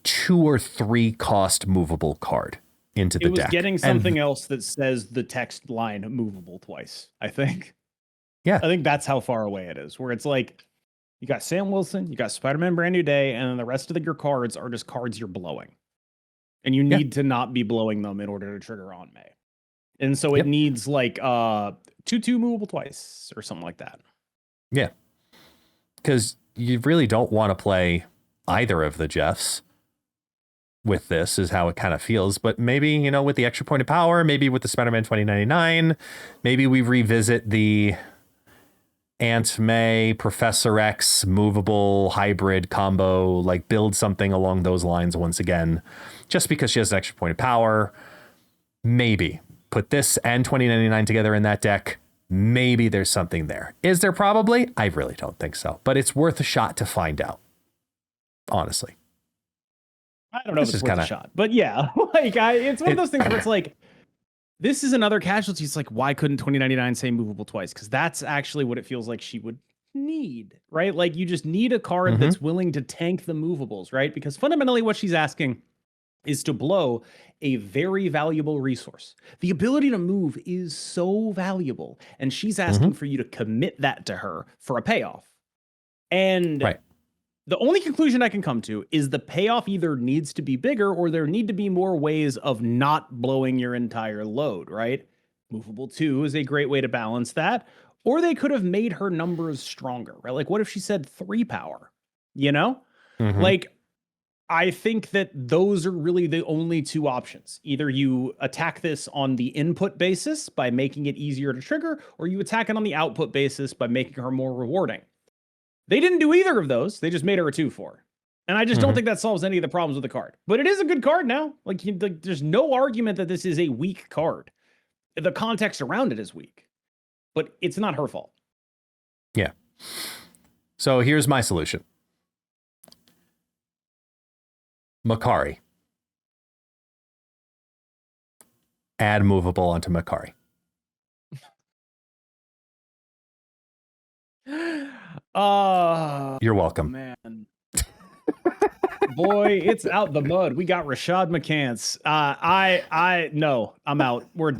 2 or 3 cost movable card into the deck. It was getting something else that says the text line movable twice, I think. Yeah. I think that's how far away it is, where it's like, you got Sam Wilson, you got Spider-Man Brand New Day, and then the rest of your cards are just cards you're blowing. And you need to not be blowing them in order to trigger Aunt May. And so it needs like 2/2 movable twice or something like that. Yeah. Because you really don't want to play either of the Jeffs with this, is how it kind of feels. But maybe, you know, with the extra point of power, maybe with the Spider-Man 2099, maybe we revisit the Aunt May, Professor X, movable hybrid combo, like build something along those lines once again, just because she has an extra point of power. Maybe put this and 2099 together in that deck. Maybe there's something there. Is there? Probably. I really don't think so, but it's worth a shot to find out. Honestly. I don't know if it's worth a shot, but yeah, like it's one of those things where it's like, this is another casualty. It's like, why couldn't 2099 say movable twice? Because that's actually what it feels like she would need, right? Like, you just need a card that's willing to tank the movables, right? Because fundamentally what she's asking is to blow a very valuable resource. The ability to move is so valuable, and she's asking for you to commit that to her for a payoff. And the only conclusion I can come to is the payoff either needs to be bigger, or there need to be more ways of not blowing your entire load, right? Movable 2 is a great way to balance that. Or they could have made her numbers stronger, right? Like, what if she said 3 power, you know? Like, I think that those are really the only 2 options. Either you attack this on the input basis by making it easier to trigger, or you attack it on the output basis by making her more rewarding. They didn't do either of those. They just made her a 2/4. And I just don't think that solves any of the problems with the card. But it is a good card now. Like, there's no argument that this is a weak card. The context around it is weak. But it's not her fault. Yeah. So here's my solution. Makari. Add movable onto Makari. You're welcome. Man. Boy, it's out the mud. We got Rashad McCants. No, I'm out. We're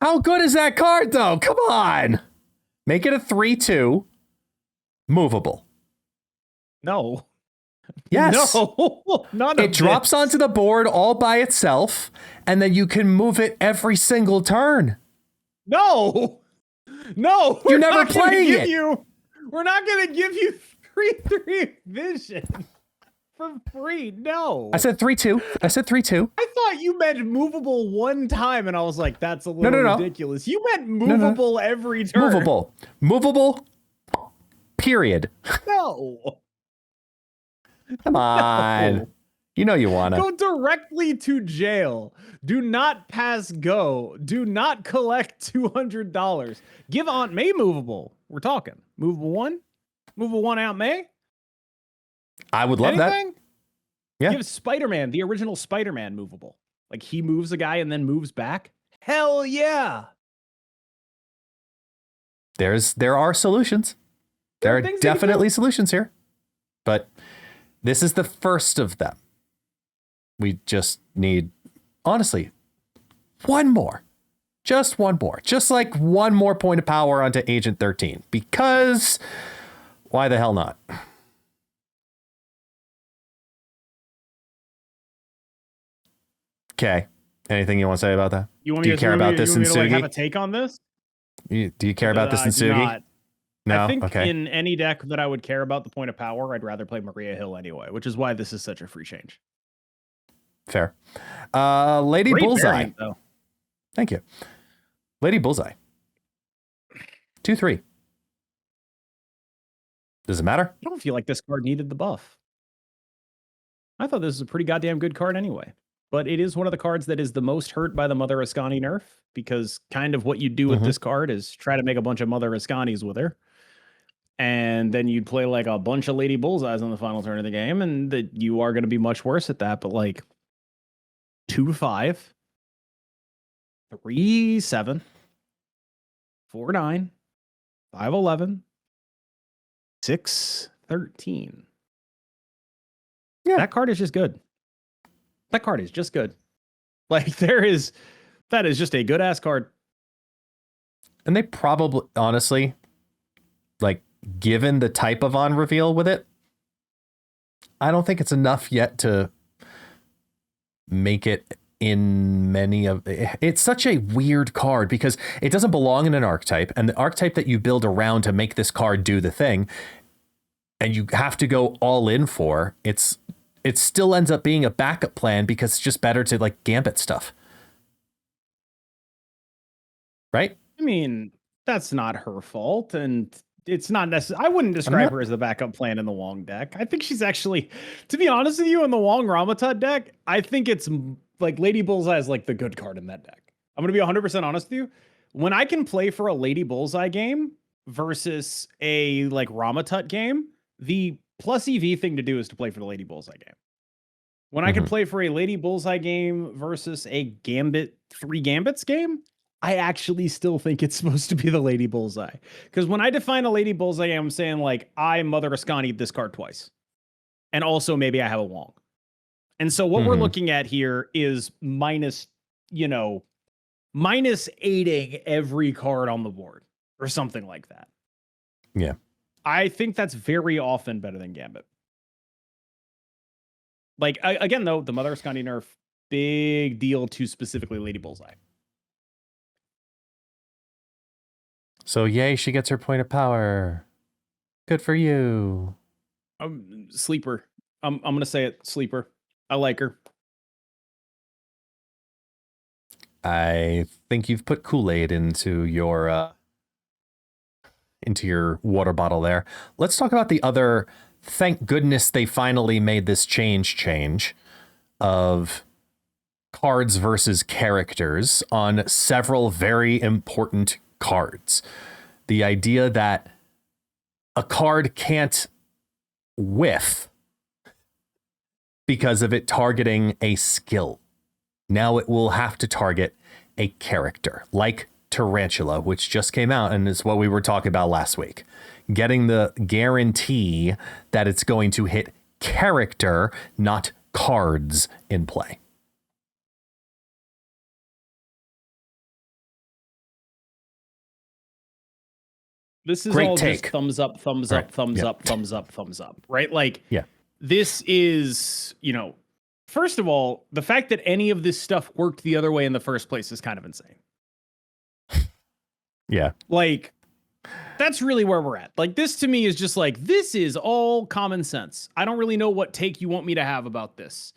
How good is that card though? Come on. Make it a 3/2 movable. No. Yes. No, none of It drops this. onto the board all by itself, and then you can move it every single turn. No, no, You're we're never not gonna playing give it. you. We're not gonna give you 3/3 vision for free. No. I said 3-2. I said 3-2. I thought you meant movable one time, and I was like, that's a little No. ridiculous. You meant movable every turn. Movable. Period. No. Come on. No. You know you wanna. Go directly to jail. Do not pass go. Do not collect $200. Give Aunt May movable. We're talking. Movable one? Movable one Aunt May? I would love that. Anything? Yeah. Give Spider-Man, the original Spider-Man movable. Like he moves a guy and then moves back. Hell yeah. There are solutions. There are definitely solutions here. But this is the first of them. We just need, honestly, one more. Just one more. Just like one more point of power onto Agent 13. Because why the hell not? Okay. Anything you want to say about that? Do you care about this in Sugi? Have a take on this? Do you care about this in Sugi? No? I think okay. in any deck that I would care about the point of power, I'd rather play Maria Hill anyway, which is why this is such a free change. Fair. Lady Great Bullseye. variant, though. Thank you. Lady Bullseye. 2/3. Does it matter? I don't feel like this card needed the buff. I thought this was a pretty goddamn good card anyway. But it is one of the cards that is the most hurt by the Mother Ascani nerf, because kind of what you do with this card is try to make a bunch of Mother Ascanis with her. And then you'd play like a bunch of Lady Bullseyes on the final turn of the game, and that you are going to be much worse at that. But like 2-5, 3-7, 4-9, 5-11, 6-13. Yeah. That card is just good. That card is just good. Like that is just a good ass card. And they probably, honestly, like, given the type of on reveal with it, I don't think it's enough yet to make it in many of it's such a weird card because it doesn't belong in an archetype, and the archetype that you build around to make this card do the thing and you have to go all in for it still ends up being a backup plan because it's just better to like Gambit stuff. Right? I mean, that's not her fault, and it's not necessary. I wouldn't describe her as the backup plan in the Wong deck. I think she's actually, to be honest with you, in the Wong Ramatut deck, I think it's like Lady Bullseye is like the good card in that deck. I'm going to be 100% honest with you. When I can play for a Lady Bullseye game versus a like Ramatut game, the plus EV thing to do is to play for the Lady Bullseye game. When I can play for a Lady Bullseye game versus a Gambit, 3 Gambits game, I actually still think it's supposed to be the Lady Bullseye. Because when I define a Lady Bullseye, I'm saying like, I Mother Ascani this card twice. And also maybe I have a Wong. And so what we're looking at here is minus aiding every card on the board or something like that. Yeah. I think that's very often better than Gambit. Like, again, though, the Mother Ascani nerf, big deal to specifically Lady Bullseye. So, yay, she gets her point of power. Good for you. Sleeper. I'm going to say it. Sleeper. I like her. I think you've put Kool-Aid into your water bottle there. Let's talk about the other. Thank goodness they finally made this change of cards versus characters on several very important cards. The idea that a card can't whiff because of it targeting a skill. Now it will have to target a character, like Tarantula, which just came out and is what we were talking about last week. Getting the guarantee that it's going to hit character, not cards in play. This is Great all take. just thumbs up, thumbs up, thumbs up, thumbs up, thumbs up, right? Like, yeah. this is, first of all, the fact that any of this stuff worked the other way in the first place is kind of insane. Yeah. Like, that's really where we're at. Like, this to me is just like, this is all common sense. I don't really know what take you want me to have about this.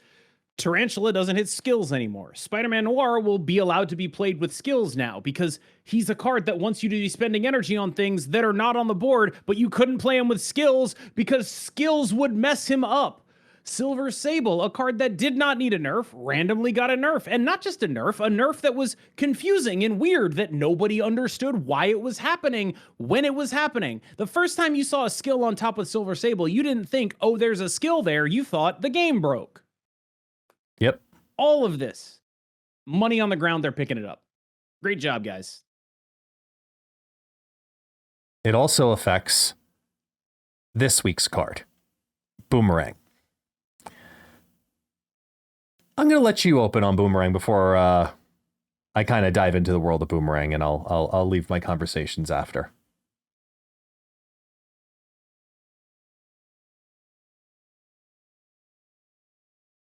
Tarantula doesn't hit skills anymore. Spider-Man Noir will be allowed to be played with skills now because he's a card that wants you to be spending energy on things that are not on the board, but you couldn't play him with skills because skills would mess him up. Silver Sable, a card that did not need a nerf, randomly got a nerf. And not just a nerf that was confusing and weird that nobody understood why it was happening when it was happening. The first time you saw a skill on top of Silver Sable, you didn't think, oh, there's a skill there. You thought the game broke. Yep. All of this. Money on the ground, they're picking it up. Great job, guys. It also affects this week's card, Boomerang. I'm going to let you open on Boomerang before I kind of dive into the world of Boomerang, and I'll leave my conversations after.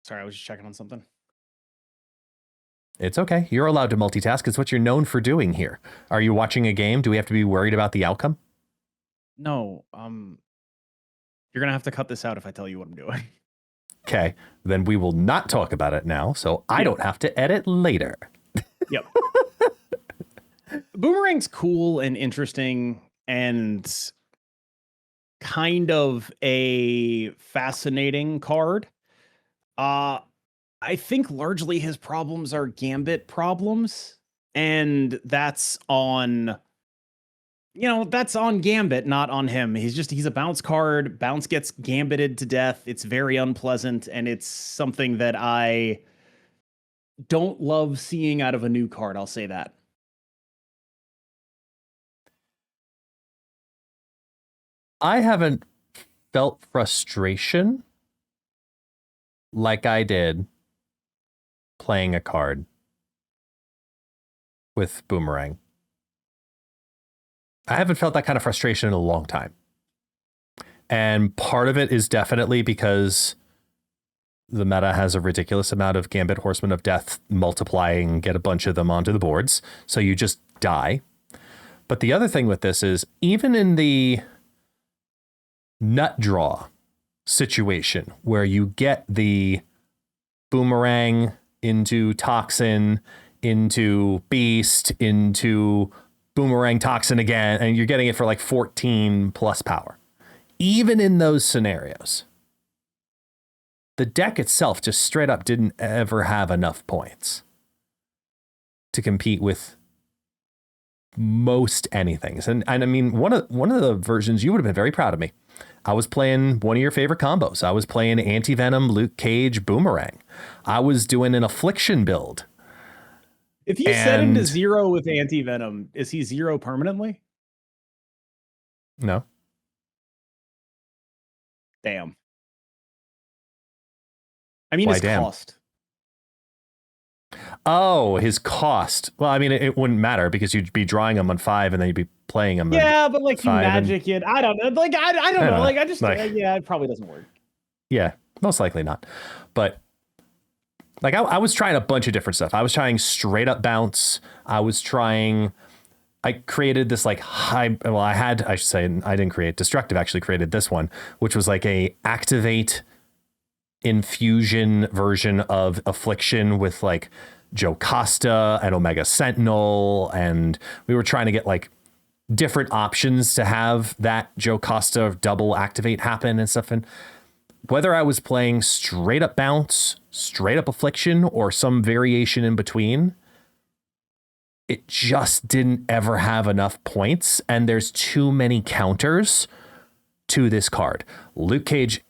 Sorry, I was just checking on something. It's okay. You're allowed to multitask. It's what you're known for doing here. Are you watching a game? Do we have to be worried about the outcome? No. You're going to have to cut this out if I tell you what I'm doing. Okay, then we will not talk about it now, so I don't have to edit later. Yep. Boomerang's cool and interesting and kind of a fascinating card. I think largely his problems are Gambit problems, and that's on Gambit, not on him. He's a bounce card. Bounce gets gambited to death. It's very unpleasant, and it's something that I don't love seeing out of a new card. I'll say that. I haven't felt frustration like I did playing a card with Boomerang. I haven't felt that kind of frustration in a long time. And part of it is definitely because the meta has a ridiculous amount of Gambit Horseman of Death multiplying, get a bunch of them onto the boards. So you just die. But the other thing with this is even in the nut draw situation where you get the Boomerang into Toxin, into Beast, into Boomerang Toxin again, and you're getting it for like 14 plus power. Even in those scenarios, the deck itself just straight up didn't ever have enough points to compete with most anything. And I mean, one of the versions, you would have been very proud of me. I was playing one of your favorite combos. I was playing Anti-Venom, Luke Cage, Boomerang. I was doing an Affliction build. If you set him to 0 with Anti-Venom, is he 0 permanently? No. Damn. I mean, Why his damn? cost. Oh, his cost. Well, I mean, it wouldn't matter because you'd be drawing him on 5 and then you'd be playing him. Yeah, but like you magic it. I don't know. Like, I don't know. Like, I just, yeah, it probably doesn't work. Yeah, most likely not. But like, I was trying a bunch of different stuff. I was trying straight up bounce. I created this like I should say, I didn't create, Destructive actually created this one, which was like a activate infusion version of Affliction with like Joe Costa and Omega Sentinel. And we were trying to get like different options to have that Joe Costa double activate happen and stuff. And whether I was playing straight up bounce, straight up Affliction, or some variation in between, it just didn't ever have enough points. And there's too many counters to this card. Luke Cage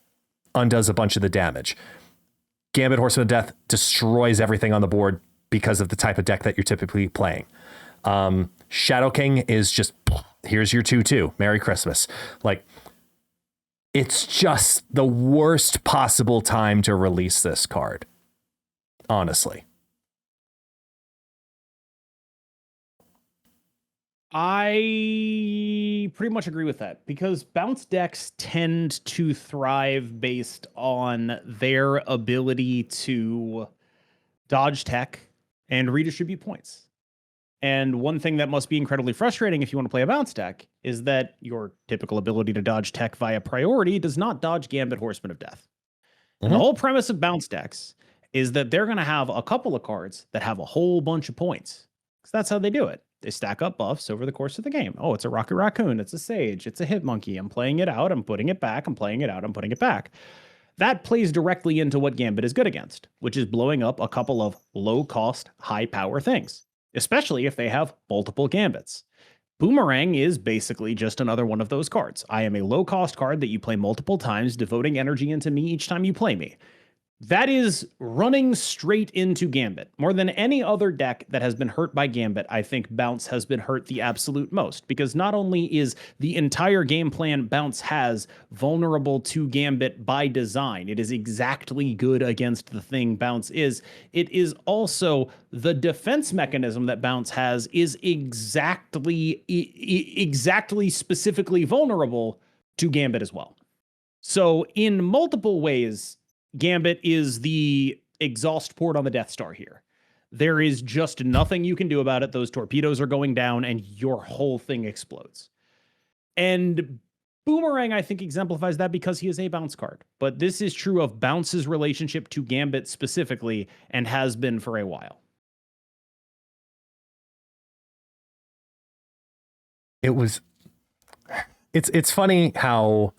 undoes a bunch of the damage. Gambit Horseman of Death destroys everything on the board because of the type of deck that you're typically playing. Shadow King is just, here's your 2/2. Merry Christmas. Like, it's just the worst possible time to release this card. Honestly. I pretty much agree with that because bounce decks tend to thrive based on their ability to dodge tech and redistribute points. And one thing that must be incredibly frustrating if you want to play a bounce deck is that your typical ability to dodge tech via priority does not dodge Gambit Horseman of Death. And the whole premise of bounce decks is that they're going to have a couple of cards that have a whole bunch of points. Because that's how they do it. They stack up buffs over the course of the game. Oh, it's a Rocket Raccoon. It's a Sage. It's a Hitmonkey. I'm playing it out. I'm putting it back. I'm playing it out. I'm putting it back. That plays directly into what Gambit is good against, which is blowing up a couple of low-cost, high-power things, especially if they have multiple Gambits. Boomerang is basically just another one of those cards. I am a low-cost card that you play multiple times, devoting energy into me each time you play me. That is running straight into Gambit. More than any other deck that has been hurt by Gambit, I think Bounce has been hurt the absolute most, because not only is the entire game plan Bounce has vulnerable to Gambit by design, it is exactly good against the thing Bounce is, it is also the defense mechanism that Bounce has is exactly specifically vulnerable to Gambit as well. So in multiple ways, Gambit is the exhaust port on the Death Star here. There is just nothing you can do about it. Those torpedoes are going down and your whole thing explodes. And Boomerang, I think, exemplifies that because he is a bounce card. But this is true of Bounce's relationship to Gambit specifically and has been for a while. It's funny how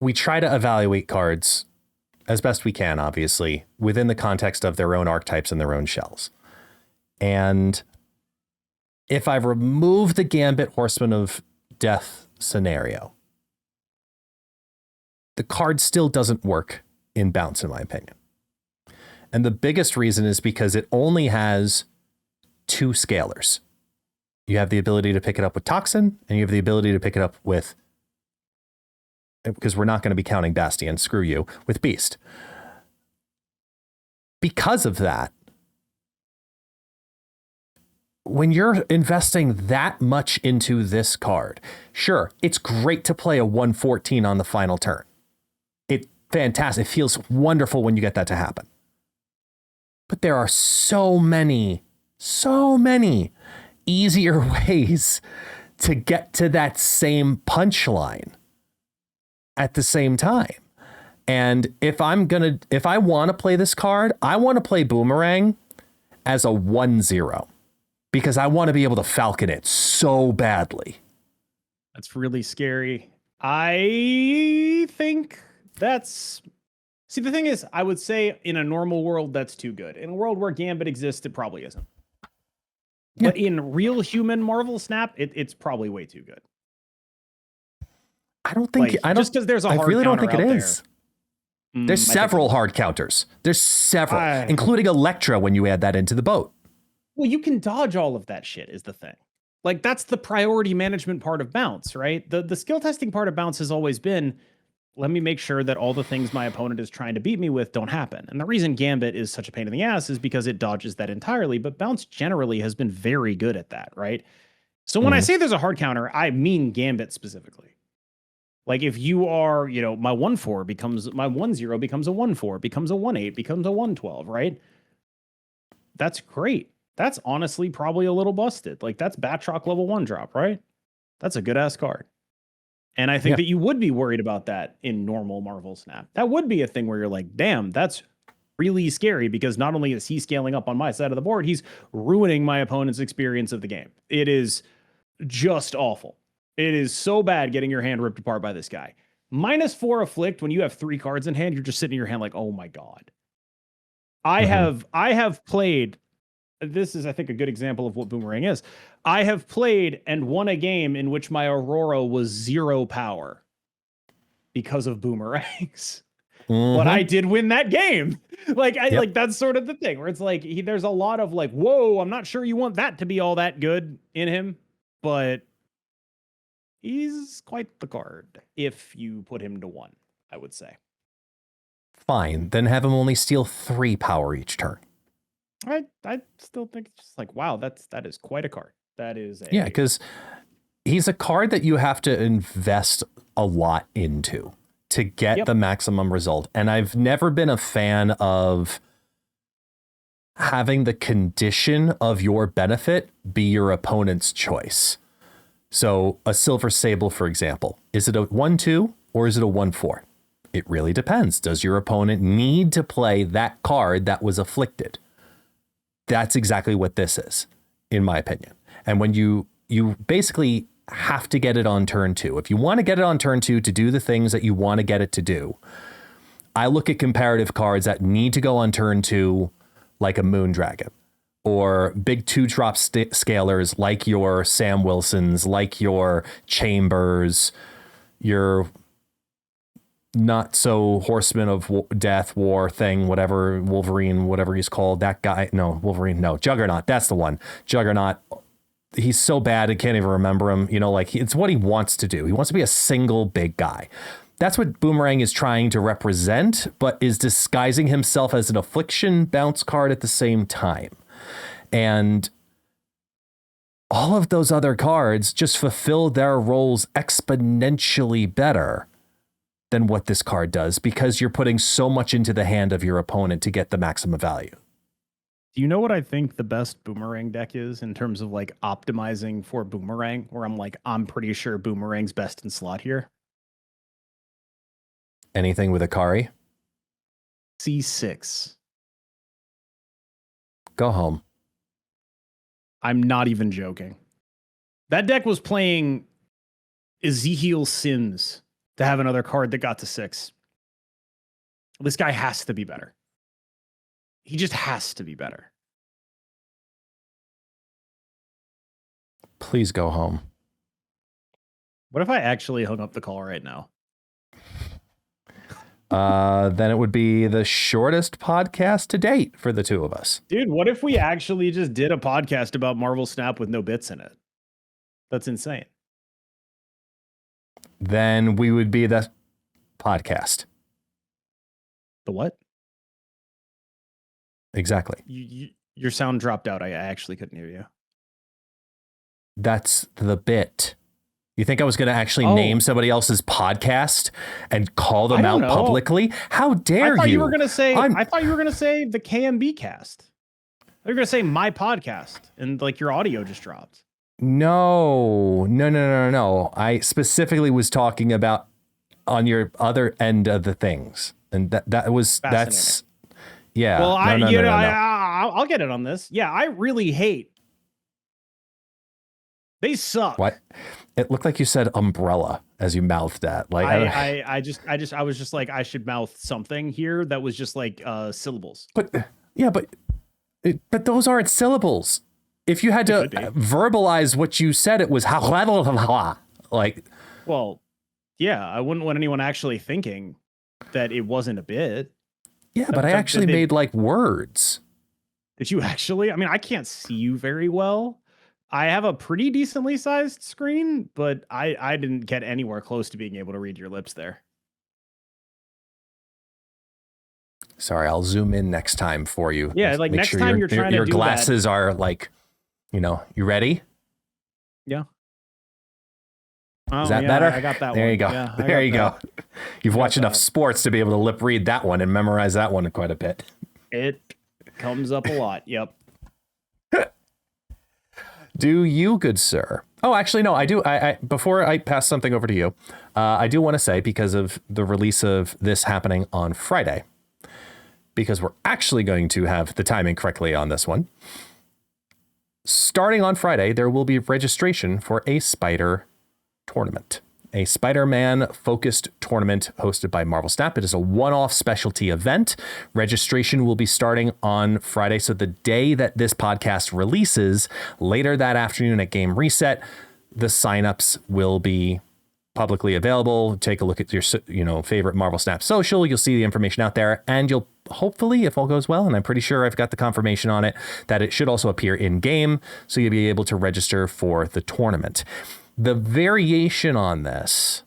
we try to evaluate cards as best we can, obviously, within the context of their own archetypes and their own shells. And if I remove the Gambit Horseman of Death scenario, the card still doesn't work in Bounce, in my opinion. And the biggest reason is because it only has two scalars. You have the ability to pick it up with Toxin, and you have the ability to pick it up with, because we're not going to be counting Bastion, screw you, with Beast. Because of that, when you're investing that much into this card, sure, it's great to play a 114 on the final turn. It's fantastic. It feels wonderful when you get that to happen. But there are so many easier ways to get to that same punchline at the same time. And if I want to play this card, I want to play Boomerang as a 1-0 because I want to be able to falcon it so badly. That's really scary. I think that's... See, the thing is, I would say in a normal world, that's too good. In a world where Gambit exists, it probably isn't. But in real human Marvel Snap, it's probably way too good. I don't think just because there's a hard I really don't think it counter out is. There's several hard counters. There's several, including Electra when you add that into the boat. Well, you can dodge all of that shit is the thing. Like, that's the priority management part of Bounce, right? The skill testing part of Bounce has always been, let me make sure that all the things my opponent is trying to beat me with don't happen. And the reason Gambit is such a pain in the ass is because it dodges that entirely, but Bounce generally has been very good at that, right? So when I say there's a hard counter, I mean Gambit specifically. Like, if you are, my 1-4 becomes, my 1-0 becomes a 1-4, becomes a 1-8, becomes a 1-12, right? That's great. That's honestly probably a little busted. Like, that's Batroc level 1 drop, right? That's a good-ass card. And I think that you would be worried about that in normal Marvel Snap. That would be a thing where you're like, damn, that's really scary, because not only is he scaling up on my side of the board, he's ruining my opponent's experience of the game. It is just awful. It is so bad getting your hand ripped apart by this guy. -4 afflict when you have 3 cards in hand, you're just sitting in your hand like, oh my God. I have played, this is, I think, a good example of what Boomerang is. I have played and won a game in which my Aurora was 0 power because of boomerangs. But I did win that game. Like, like, that's sort of the thing where it's like, there's a lot of like, whoa, I'm not sure you want that to be all that good in him, but he's quite the card if you put him to 1, I would say. Fine, then have him only steal 3 power each turn. I still think it's just like, wow, that is quite a card. That is Yeah, because he's a card that you have to invest a lot into to get the maximum result. And I've never been a fan of having the condition of your benefit be your opponent's choice. So a Silver Sable, for example, is it a 1/2 or is it a 1/4? It really depends. Does your opponent need to play that card that was afflicted? That's exactly what this is, in my opinion. And when you basically have to get it on turn 2. If you want to get it on turn 2 to do the things that you want to get it to do, I look at comparative cards that need to go on turn 2, like a Moondragon, or big 2-drop scalers like your Sam Wilsons, like your Chambers, your not so Horseman of Death, War thing, whatever, Wolverine, whatever he's called. That guy, no, Wolverine, no, Juggernaut, that's the one. Juggernaut, he's so bad I can't even remember him. You know, like it's what he wants to do. He wants to be a single big guy. That's what Boomerang is trying to represent, but is disguising himself as an affliction bounce card at the same time. And all of those other cards just fulfill their roles exponentially better than what this card does, because you're putting so much into the hand of your opponent to get the maximum value. Do you know what I think the best Boomerang deck is in terms of like optimizing for Boomerang, where I'm pretty sure Boomerang's best in slot here? Anything with Akari? C6. Go home. I'm not even joking. That deck was playing Ezekiel Sims to have another card that got to 6. This guy has to be better. He just has to be better. Please go home. What if I actually hung up the call right now? Then it would be the shortest podcast to date for the two of us. Dude, what if we actually just did a podcast about Marvel Snap with no bits in it? That's insane. Then we would be the podcast. The what? Exactly. Your sound dropped out. I actually couldn't hear you. That's the bit. You think I was going to actually name somebody else's podcast and call them out publicly? How dare you? I thought you were going to say. I thought you were going to say the KMB cast. You're going to say my podcast, and like your audio just dropped. No. I specifically was talking about on your other end of the things, and that's yeah. Well, I'll get it on this. Yeah, I really hate. They suck. What? It looked like you said umbrella as you mouthed that. Like I was just like, I should mouth something here that was just like syllables. But those aren't syllables. If you had to verbalize what you said, it was like. Well, yeah, I wouldn't want anyone actually thinking that it wasn't a bit. Yeah, but I actually made like words. Did you actually? I mean, I can't see you very well. I have a pretty decently sized screen, but I didn't get anywhere close to being able to read your lips there. Sorry, I'll zoom in next time for you. Yeah, like next time you're trying to do your glasses are like, you ready? Yeah. Is that better? I got that there one. You go. Yeah, there you go. You've watched enough sports to be able to lip read that one and memorize that one quite a bit. It comes up a lot. Yep. Do you, good sir? Oh, actually, no, I do. I before I pass something over to you, I do want to say, because of the release of this happening on Friday, because we're actually going to have the timing correctly on this one. Starting on Friday, there will be registration for a Spider tournament, a Spider-Man focused tournament hosted by Marvel Snap. It is a one-off specialty event. Registration will be starting on Friday. So the day that this podcast releases, later that afternoon at Game Reset, the signups will be publicly available. Take a look at your, favorite Marvel Snap social. You'll see the information out there, and you'll hopefully, if all goes well, and I'm pretty sure I've got the confirmation on it, that it should also appear in game. So you'll be able to register for the tournament. The variation on this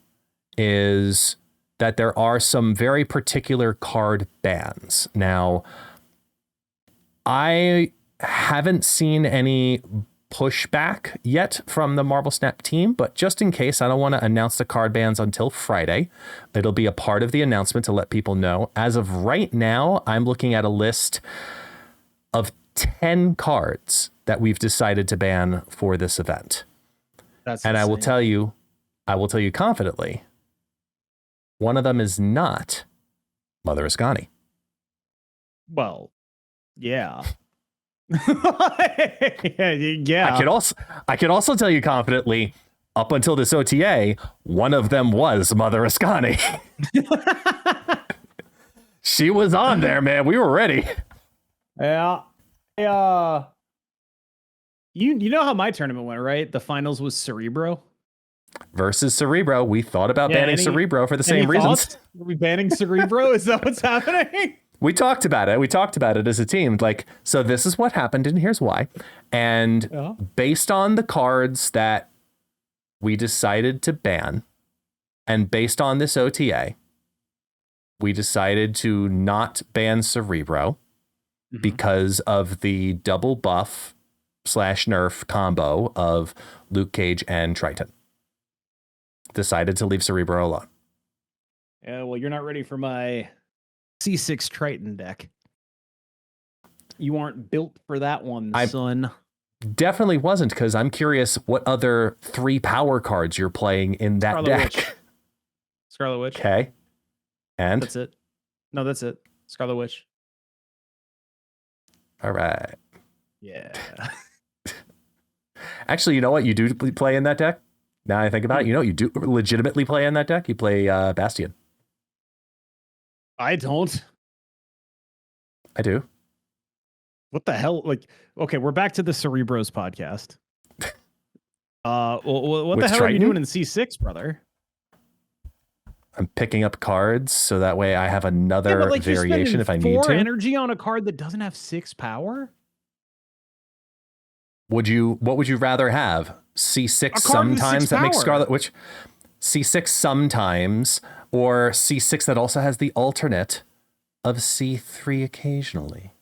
is that there are some very particular card bans. Now, I haven't seen any pushback yet from the Marvel Snap team, but just in case, I don't want to announce the card bans until Friday. It'll be a part of the announcement to let people know. As of right now, I'm looking at a list of 10 cards that we've decided to ban for this event. That's and insane. I will tell you confidently, one of them is not Mother Ascani. Well, yeah. Yeah. I could also tell you confidently, up until this OTA, one of them was Mother Ascani. She was on there, man. We were ready. Yeah. You know how my tournament went, right? The finals was Cerebro versus Cerebro. We thought about banning Cerebro for the same reasons. Are we banning Cerebro? Is that what's happening? We talked about it. We talked about it as a team. Like, so this is what happened, and here's why. And based on the cards that we decided to ban, and based on this OTA, we decided to not ban Cerebro because of the double buff / nerf combo of Luke Cage and Triton. Decided to leave Cerebro alone. Yeah, well, you're not ready for my C6 Triton deck. You aren't built for that one, son. Definitely wasn't, because I'm curious what other 3 power cards you're playing in that Scarlet deck. Witch. Scarlet Witch. Okay. And? That's it. No, that's it. Scarlet Witch. All right. Yeah. Actually, you know what you do play in that deck? Now I think about it, you know what you do legitimately play in that deck? You play Bastion. I don't. I do. What the hell? Like, okay, we're back to the Cerebros podcast. What the hell Triton? are you doing in C6, brother? I'm picking up cards so that way I have another variation if I need to. 4 energy on a card that doesn't have 6 power? What would you rather have? C6 sometimes that makes Scarlet Witch. C6 sometimes, or C6 that also has the alternate of C3 occasionally.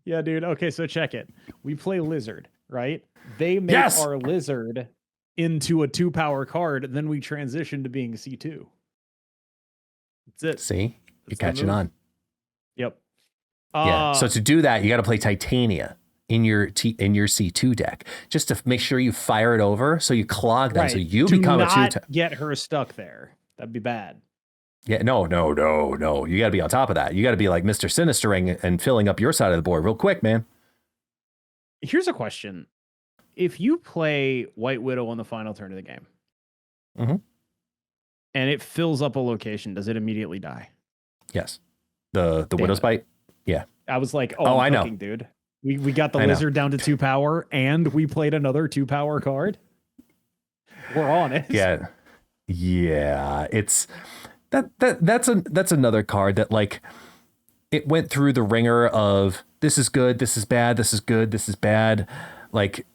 Yeah, dude. Okay, so check it. We play Lizard, right? They make our Lizard into a 2-power card, then we transition to being C2. That's it. See? You're catching on. Yep. Yeah. So to do that, you got to play Titania in your C2 deck, just to make sure you fire it over, so you clog them, so you become a 2. Get her stuck there. That'd be bad. Yeah. No. You got to be on top of that. You got to be like Mr. Sinistering and filling up your side of the board real quick, man. Here's a question: if you play White Widow on the final turn of the game, and it fills up a location, does it immediately die? Yes. The Widow's Bite. Yeah. I was like, I know, dude. We got the Lizard down to 2 power, and we played another 2-power card. We're on it. Yeah. Yeah. It's that's another card that, like, it went through the ringer of this is good, this is bad, this is good, this is bad. Like,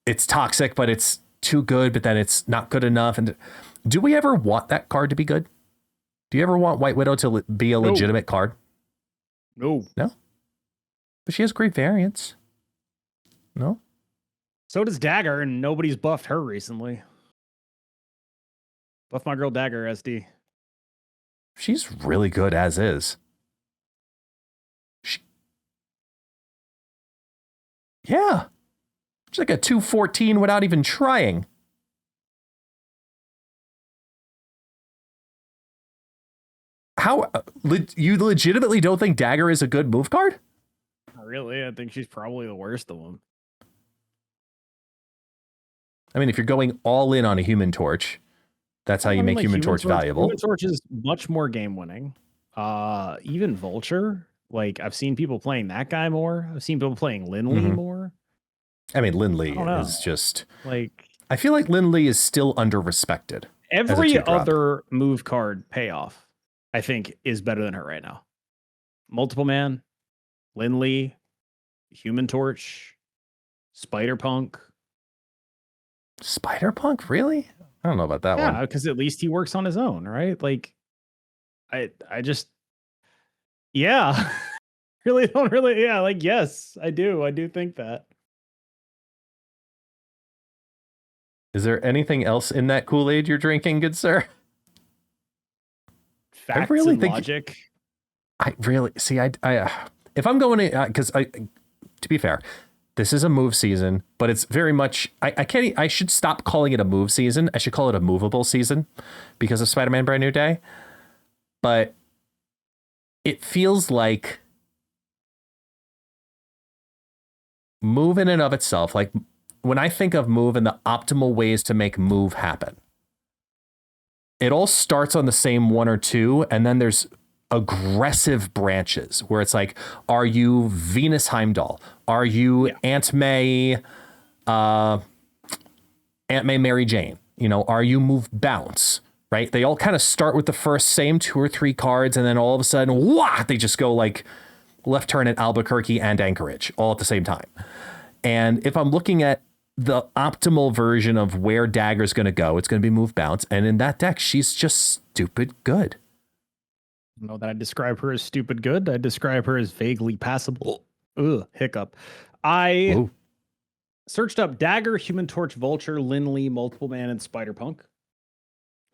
it's toxic, but it's too good, but then it's not good enough. And do we ever want that card to be good? Do you ever want White Widow to be a legitimate card? No. But she has great variants. No? So does Dagger, and nobody's buffed her recently. Buff my girl Dagger, SD. She's really good as is. Yeah. She's like a 214 without even trying. How you legitimately don't think Dagger is a good move card? Not really. I think she's probably the worst of them. I mean, if you're going all in on a Human Torch, that's how you make Human Torch valuable. Human Torch is much more game winning. Even Vulture, like, I've seen people playing that guy more. I've seen people playing Lindley more. I mean, Lindley is just like, I feel like Lindley is still under-respected. Every other move card payoff, I think, is better than her right now. Multiple Man, Lindley, Human Torch, Spider-Punk. Spider-Punk, really? I don't know about that one. Yeah, because at least he works on his own, right? Like, I just, Yeah. Really don't really, yeah, like, yes, I do think that. Is there anything else in that Kool-Aid you're drinking, good sir? Facts really and think logic. I really see. I if I'm going to, because to be fair, this is a move season, but it's very much. I can't. I should stop calling it a move season. I should call it a movable season because of Spider-Man: Brand New Day. But it feels like move in and of itself. Like when I think of move and the optimal ways to make move happen, it all starts on the same one or two, and then there's aggressive branches where it's like, are you Venus Heimdall? Are you Aunt May Mary Jane? You know, are you move bounce? Right? They all kind of start with the first same 2 or 3 cards, and then all of a sudden, wah, they just go like left turn at Albuquerque and Anchorage all at the same time. And if I'm looking at the optimal version of where Dagger's going to go, it's going to be move bounce. And in that deck, she's just stupid good. I don't know that I describe her as stupid good. I describe her as vaguely passable. Ugh, hiccup. I searched up Dagger, Human Torch, Vulture, Lindley, Multiple Man, and Spider-Punk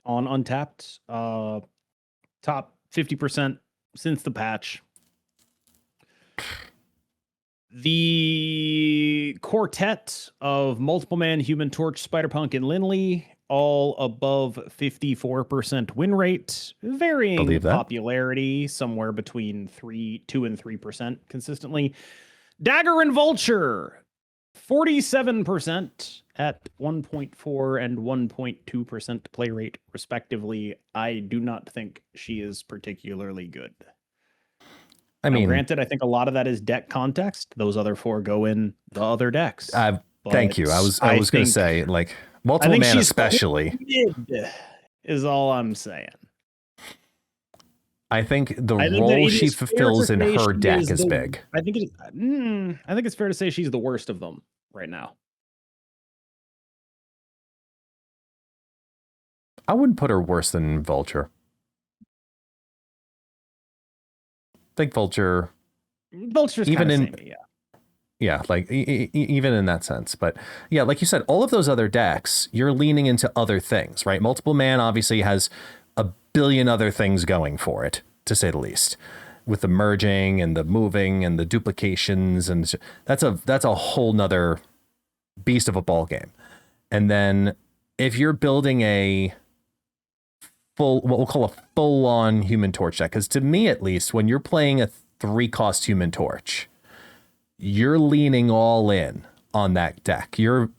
on Untapped. Top 50% since the patch. The quartet of Multiple Man, Human Torch, Spider-Punk, and Lindley, all above 54% win rate, varying popularity, somewhere between 2 and 3% consistently. Dagger and Vulture, 47% at 1.4 and 1.2% play rate, respectively. I do not think she is particularly good. I mean, granted, I think a lot of that is deck context. Those other 4 go in the other decks. Thank you. I was going to say, like, Multiple Man especially is all I'm saying. I think the role she fulfills in her deck is big. I think it's fair to say she's the worst of them right now. I wouldn't put her worse than Vulture. I think Vulture's even in like even in that sense. But yeah, like you said, all of those other decks, you're leaning into other things, right? Multiple Man obviously has a billion other things going for it, to say the least, with the merging and the moving and the duplications, and that's a whole nother beast of a ball game. And then if you're building a what we'll call a full-on Human Torch deck, because to me at least, when you're playing a 3-cost Human Torch, you're leaning all in on that deck. You're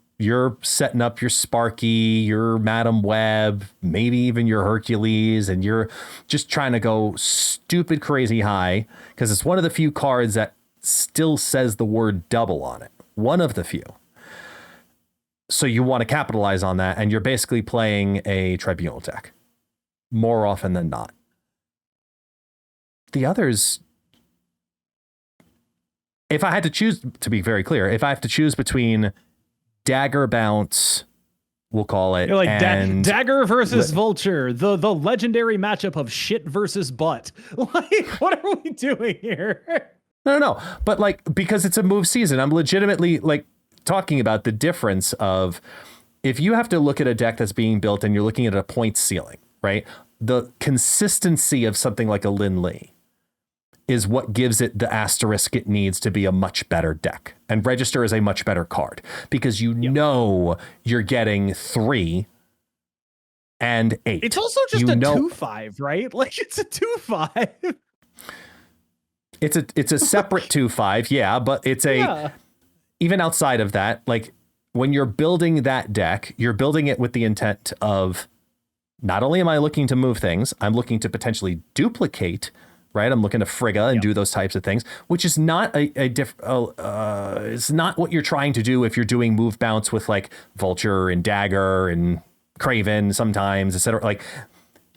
setting up your Sparky, your Madam Web, maybe even your Hercules, and you're just trying to go stupid crazy high because it's one of the few cards that still says the word double on it. One of the few. So you want to capitalize on that, and you're basically playing a Tribunal deck more often than not. The others, if I had to choose, to be very clear, if I have to choose between Dagger Bounce, we'll call it, like Dagger versus Vulture, the legendary matchup of shit versus butt. Like, what are we doing here? No. But like, because it's a move season, I'm legitimately like talking about the difference of if you have to look at a deck that's being built and you're looking at a point ceiling, right? The consistency of something like a Lindley is what gives it the asterisk it needs to be a much better deck. And Register is a much better card because you know you're getting 3 and 8. It's also just a 2/5, right? Like it's a 2/5. It's a separate 2/5, yeah, but it's even outside of that, like when you're building that deck, you're building it with the intent of not only am I looking to move things, I'm looking to potentially duplicate, right? I'm looking to Frigga and do those types of things, which is not it's not what you're trying to do if you're doing move bounce with like Vulture and Dagger and Craven sometimes, etc. Like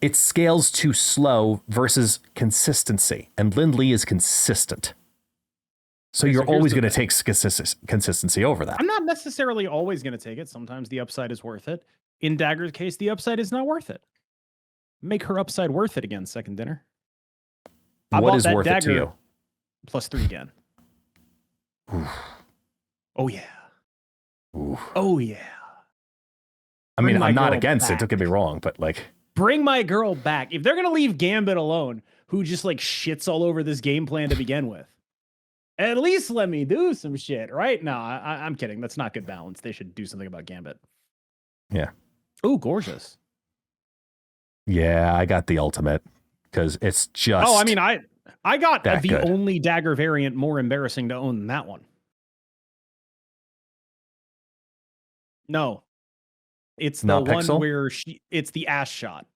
it scales too slow versus consistency, and Lindley is consistent. So you're always going to take consistency over that. I'm not necessarily always going to take it. Sometimes the upside is worth it. In Dagger's case, the upside is not worth it. Make her upside worth it again, Second Dinner. I What bought is that worth it to dagger you? +3 again. Oh yeah. Oof. Oh yeah. I mean, Bring my I'm not girl against it. back. Don't get me wrong, but like, Bring my girl back. If they're gonna leave Gambit alone, who just like shits all over this game plan to begin with, at least let me do some shit, right? No, I'm kidding. That's not good balance. They should do something about Gambit. yeah. Ooh, gorgeous. Yeah, I got the ultimate because it's just. Oh, I mean, I got that the good. only dagger variant more embarrassing to own than that one. No, it's the Not one Pixel? where it's the ass shot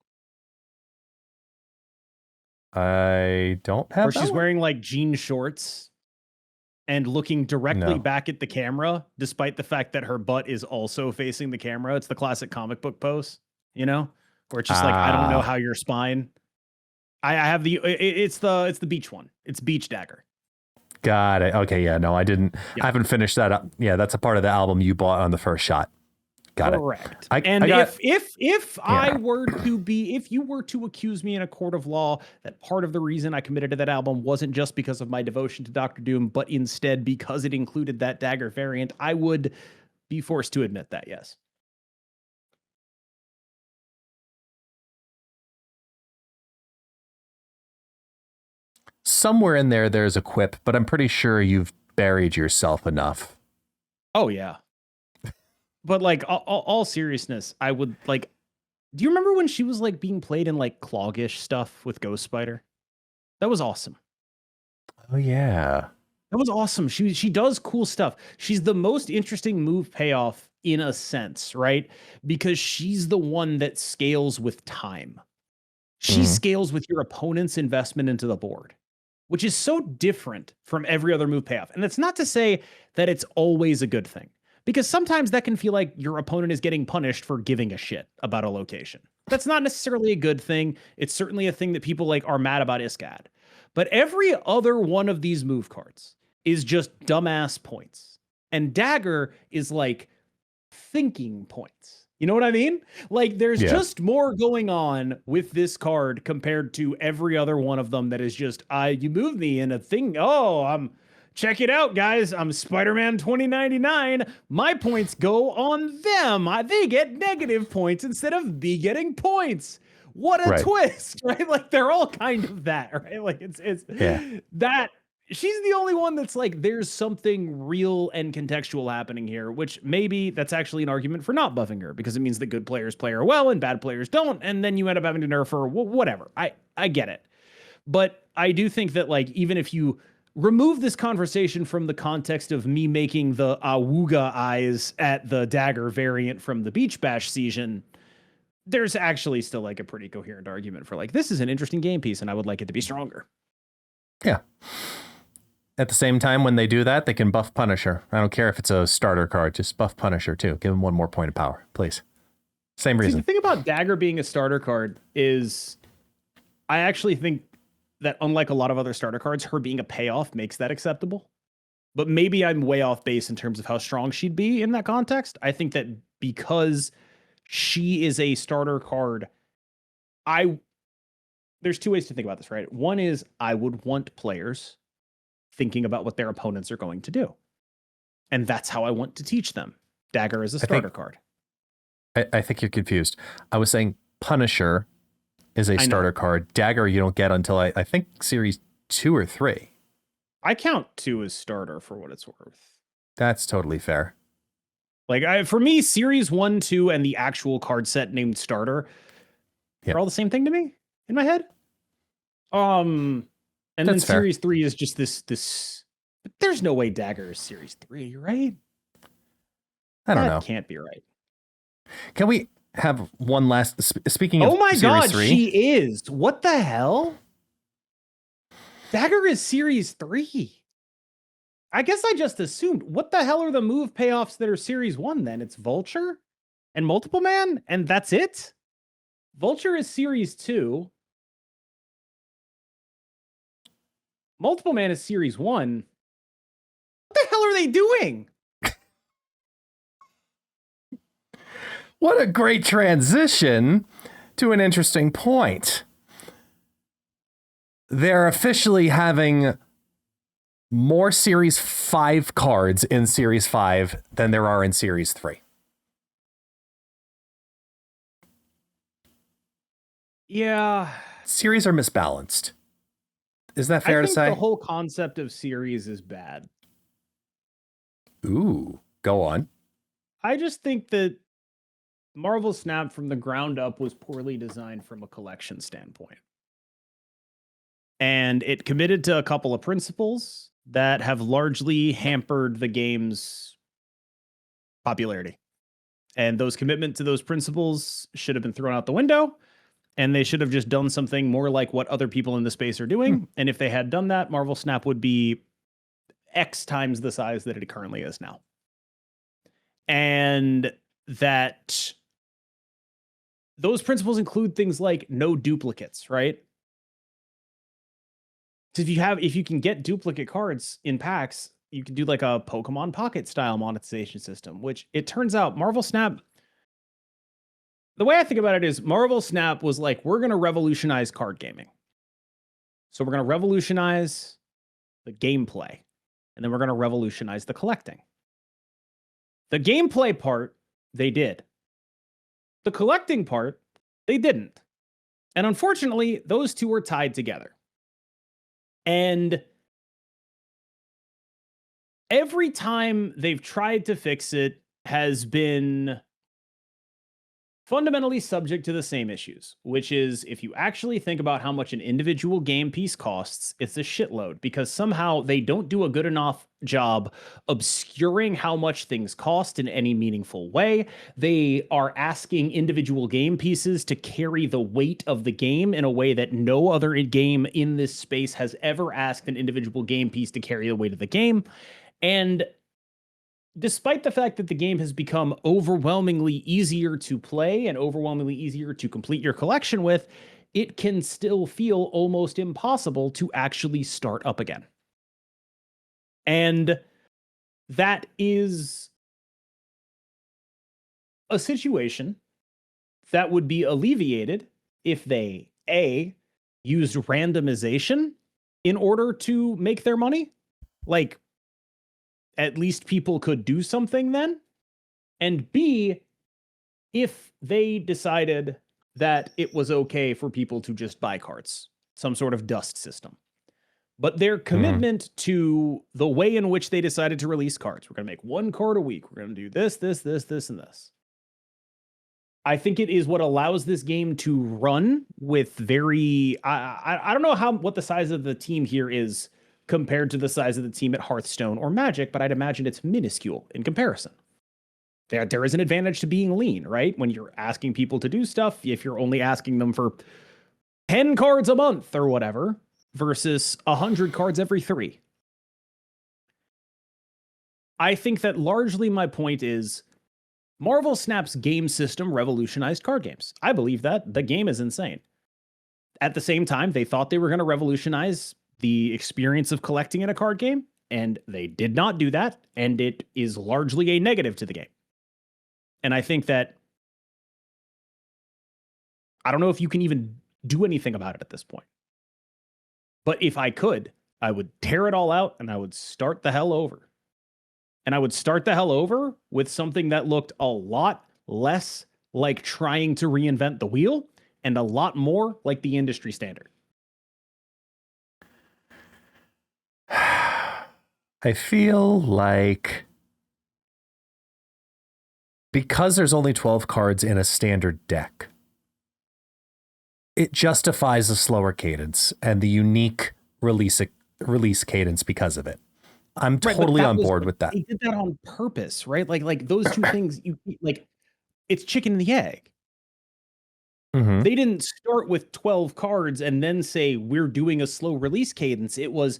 I don't where have that she's one? wearing like jean shorts and looking directly No. back at the camera, despite the fact that her butt is also facing the camera. It's the classic comic book pose, you know, where it's just like, I don't know how your spine. I have it's the beach one. It's beach dagger. Got it. Okay, yeah, no, I didn't. Yeah. I haven't finished that up. Yeah, that's a part of the album you bought on the first shot. Got Correct. it. And if Yeah. if you were to accuse me in a court of law that part of the reason I committed to that album wasn't just because of my devotion to Doctor Doom, but instead because it included that dagger variant, I would be forced to admit that, yes. Somewhere in there, there's a quip, but I'm pretty sure you've buried yourself enough. Oh yeah. But like all seriousness, I would like. Do you remember when she was like being played in like cloggish stuff with Ghost Spider? That was awesome. Oh yeah. That was awesome. She does cool stuff. She's the most interesting move payoff in a sense, right? Because she's the one that scales with time. She scales with your opponent's investment into the board, which is so different from every other move payoff. And it's not to say that it's always a good thing, because sometimes that can feel like your opponent is getting punished for giving a shit about a location. That's not necessarily a good thing. It's certainly a thing that people like are mad about Iskad. But every other one of these move cards is just dumbass points. And Dagger is like thinking points. You know what I mean? Like there's just more going on with this card compared to every other one of them that is just, you moved me in a thing. Oh, check it out, guys. I'm Spider-Man 2099. My points go on them. They get negative points instead of me getting points. What a twist, right? Like they're all kind of that, right? Like it's that. She's the only one that's like, there's something real and contextual happening here, which maybe that's actually an argument for not buffing her, because it means that good players play her well and bad players don't, and then you end up having to nerf her. Whatever. I get it. But I do think that like, even if you remove this conversation from the context of me making the awooga eyes at the dagger variant from the Beach Bash season, there's actually still like a pretty coherent argument for like, this is an interesting game piece and I would like it to be stronger. Yeah. At the same time, when they do that, they can buff Punisher. I don't care if it's a starter card. Just buff Punisher, too. Give him one more point of power, please. Same reason. See, the thing about Dagger being a starter card is I actually think that unlike a lot of other starter cards, her being a payoff makes that acceptable. But maybe I'm way off base in terms of how strong she'd be in that context. I think that because she is a starter card, there's two ways to think about this, right? One is I would want players thinking about what their opponents are going to do. And that's how I want to teach them. Dagger is a starter card. I think you're confused. I was saying Punisher is a starter card. Dagger you don't get until I think series 2 or 3. I count 2 as starter for what it's worth. That's totally fair. Like for me, series 1, 2, and the actual card set named starter are all the same thing to me in my head. And that's then series 3 is just this. But there's no way Dagger is series 3, right? I don't know. That can't be right. Can we have one last? Speaking of, oh my god, 3, she is. What the hell? Dagger is series 3. I guess I just assumed. What the hell are the move payoffs that are series 1 then? It's Vulture and Multiple Man, and that's it? Vulture is series 2. Multiple Man is series 1. What the hell are they doing? What a great transition to an interesting point. they're officially having more Series 5 cards in Series 5 than there are in Series 3. Yeah. Series are misbalanced. Is that fair to say? The whole concept of series is bad. Ooh, go on. I just think that Marvel Snap from the ground up was poorly designed from a collection standpoint. And it committed to a couple of principles that have largely hampered the game's popularity. And those commitment to those principles should have been thrown out the window. And they should have just done something more like what other people in the space are doing. And if they had done that, Marvel Snap would be X times the size that it currently is now. And that those principles include things like no duplicates, right? So if you can get duplicate cards in packs, you can do like a Pokemon Pocket style monetization system, which it turns out Marvel Snap, the way I think about it is Marvel Snap was like, we're going to revolutionize card gaming. So we're going to revolutionize the gameplay, and then we're going to revolutionize the collecting. The gameplay part, they did. The collecting part, they didn't. And unfortunately, those two are tied together. And every time they've tried to fix it has been fundamentally subject to the same issues, which is if you actually think about how much an individual game piece costs, it's a shitload because somehow they don't do a good enough job obscuring how much things cost in any meaningful way. They are asking individual game pieces to carry the weight of the game in a way that no other game in this space has ever asked an individual game piece to carry the weight of the game. And despite the fact that the game has become overwhelmingly easier to play and overwhelmingly easier to complete your collection with, it can still feel almost impossible to actually start up again. And that is a situation that would be alleviated if they, A, used randomization in order to make their money. Like, at least people could do something then. And B, if they decided that it was okay for people to just buy cards, some sort of dust system. But their commitment to the way in which they decided to release cards, we're going to make one card a week. We're going to do this, this, this, this, and this. I think it is what allows this game to run with very, I don't know what the size of the team here is compared to the size of the team at Hearthstone or Magic, but I'd imagine it's minuscule in comparison. There is an advantage to being lean, right? When you're asking people to do stuff, if you're only asking them for 10 cards a month or whatever, versus 100 cards every 3. I think that largely my point is Marvel Snap's game system revolutionized card games. I believe that. The game is insane. At the same time, they thought they were going to revolutionize the experience of collecting in a card game, and they did not do that, and it is largely a negative to the game. And I think that I don't know if you can even do anything about it at this point. But if I could, I would tear it all out and I would start the hell over. And I would start the hell over with something that looked a lot less like trying to reinvent the wheel and a lot more like the industry standard. I feel like because there's only 12 cards in a standard deck, it justifies a slower cadence and the unique release cadence because of it. I'm totally on board with that. They did that on purpose, right? Like those two things, it's chicken and the egg. Mm-hmm. They didn't start with 12 cards and then say, we're doing a slow release cadence. It was,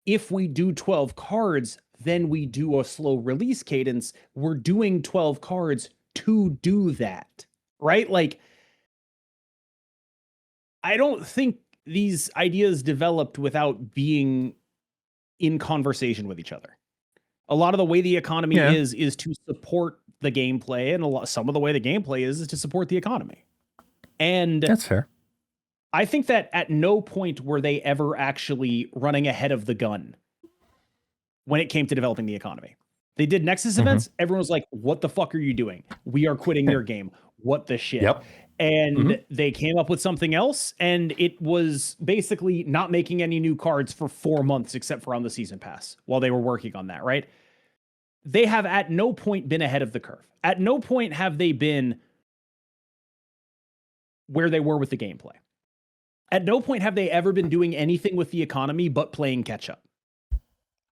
if we do 12 cards, then we do a slow release cadence. We're doing 12 cards to do that, right? Like, I don't think these ideas developed without being in conversation with each other. A lot of the way the economy is to support the gameplay, and some of the way the gameplay is to support the economy. And that's fair. I think that at no point were they ever actually running ahead of the gun when it came to developing the economy. They did Nexus events. Everyone was like, what the fuck are you doing? We are quitting your game. What the shit? Yep. And they came up with something else, and it was basically not making any new cards for 4 months except for on the season pass while they were working on that, right? They have at no point been ahead of the curve. At no point have they been where they were with the gameplay. At no point have they ever been doing anything with the economy but playing catch up.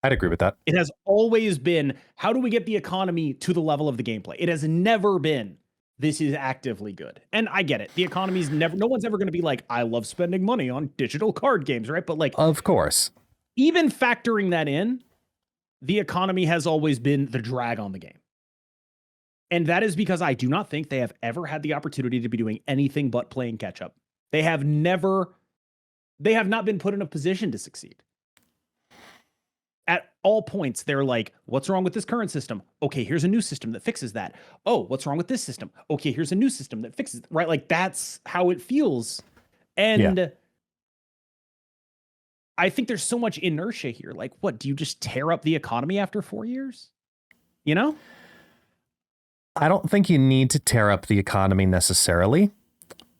I'd agree with that. It has always been, how do we get the economy to the level of the gameplay? It has never been, this is actively good. And I get it. The economy's never, no one's ever going to be like, I love spending money on digital card games, right? But like, of course, even factoring that in, the economy has always been the drag on the game. And that is because I do not think they have ever had the opportunity to be doing anything but playing catch up. They have not been put in a position to succeed. At all points, they're like, what's wrong with this current system? Okay, here's a new system that fixes that. Oh, what's wrong with this system? Okay, here's a new system that fixes it, right? Like, that's how it feels. And I think there's so much inertia here. Like, what, do you just tear up the economy after 4 years? You know? I don't think you need to tear up the economy necessarily,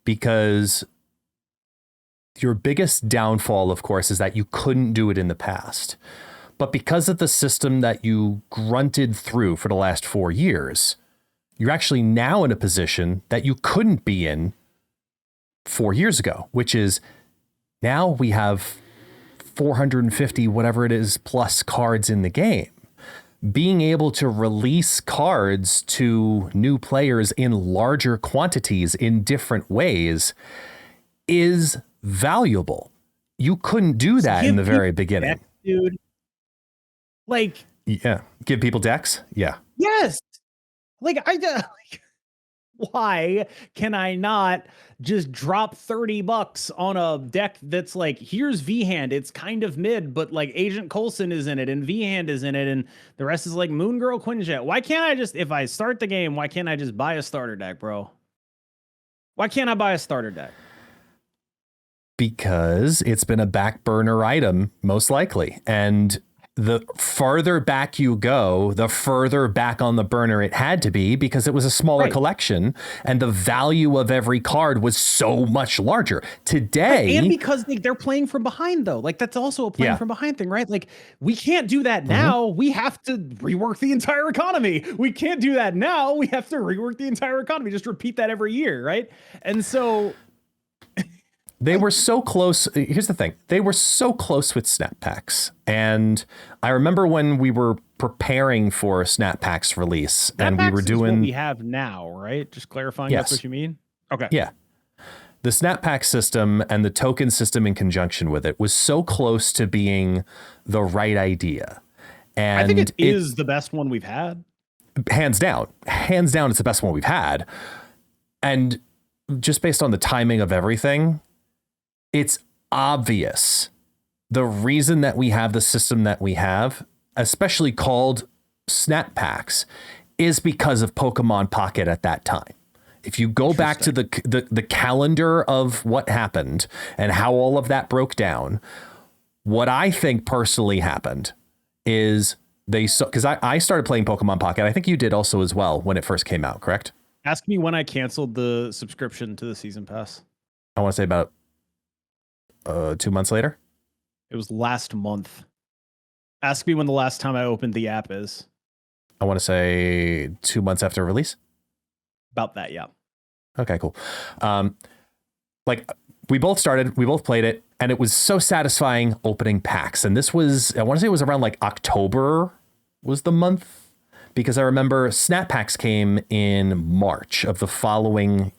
because your biggest downfall, of course, is that you couldn't do it in the past. But because of the system that you grunted through for the last 4 years, you're actually now in a position that you couldn't be in 4 years ago, which is now we have 450, whatever it is, plus cards in the game. Being able to release cards to new players in larger quantities in different ways is valuable. You couldn't do that in the very beginning. Decks, dude. Like, yeah, give people decks. Yeah. Yes. Like, why can I not just drop $30 on a deck that's like, here's V-Hand, it's kind of mid, but like Agent Coulson is in it and V-Hand is in it and the rest is like Moon Girl Quinjet. Why can't I just, if I start the game, why can't I just buy a starter deck, bro? Why can't I buy a starter deck? Because it's been a back burner item, most likely. And the farther back you go, the further back on the burner it had to be, because it was a smaller collection and the value of every card was so much larger. Today, and because they're playing from behind, though, like that's also a playing from behind thing, right? Like, we can't do that now. We have to rework the entire economy. We can't do that now. We have to rework the entire economy. Just repeat that every year, right? And so they were so close. Here's the thing. They were so close with Snap Packs. And I remember when we were preparing for Snap Packs release and we were doing what we have now, right? Just clarifying that's what you mean. Okay. Yeah. The Snap Pack system and the token system in conjunction with it was so close to being the right idea. And I think it is the best one we've had. Hands down. Hands down, it's the best one we've had. And just based on the timing of everything, it's obvious the reason that we have the system that we have, especially called Snap Packs, is because of Pokemon Pocket at that time. If you go back to the calendar of what happened and how all of that broke down, what I think personally happened is because I started playing Pokemon Pocket. I think you did also as well when it first came out, correct? Ask me when I canceled the subscription to the season pass. I want to say about 2 months later. It was last month. Ask me when the last time I opened the app is. I want to say 2 months after release. About that, yeah. Okay, cool. Like we both played it, and it was so satisfying opening packs. And this was, I want to say it was around like October was the month, because I remember Snap Packs came in March of the following,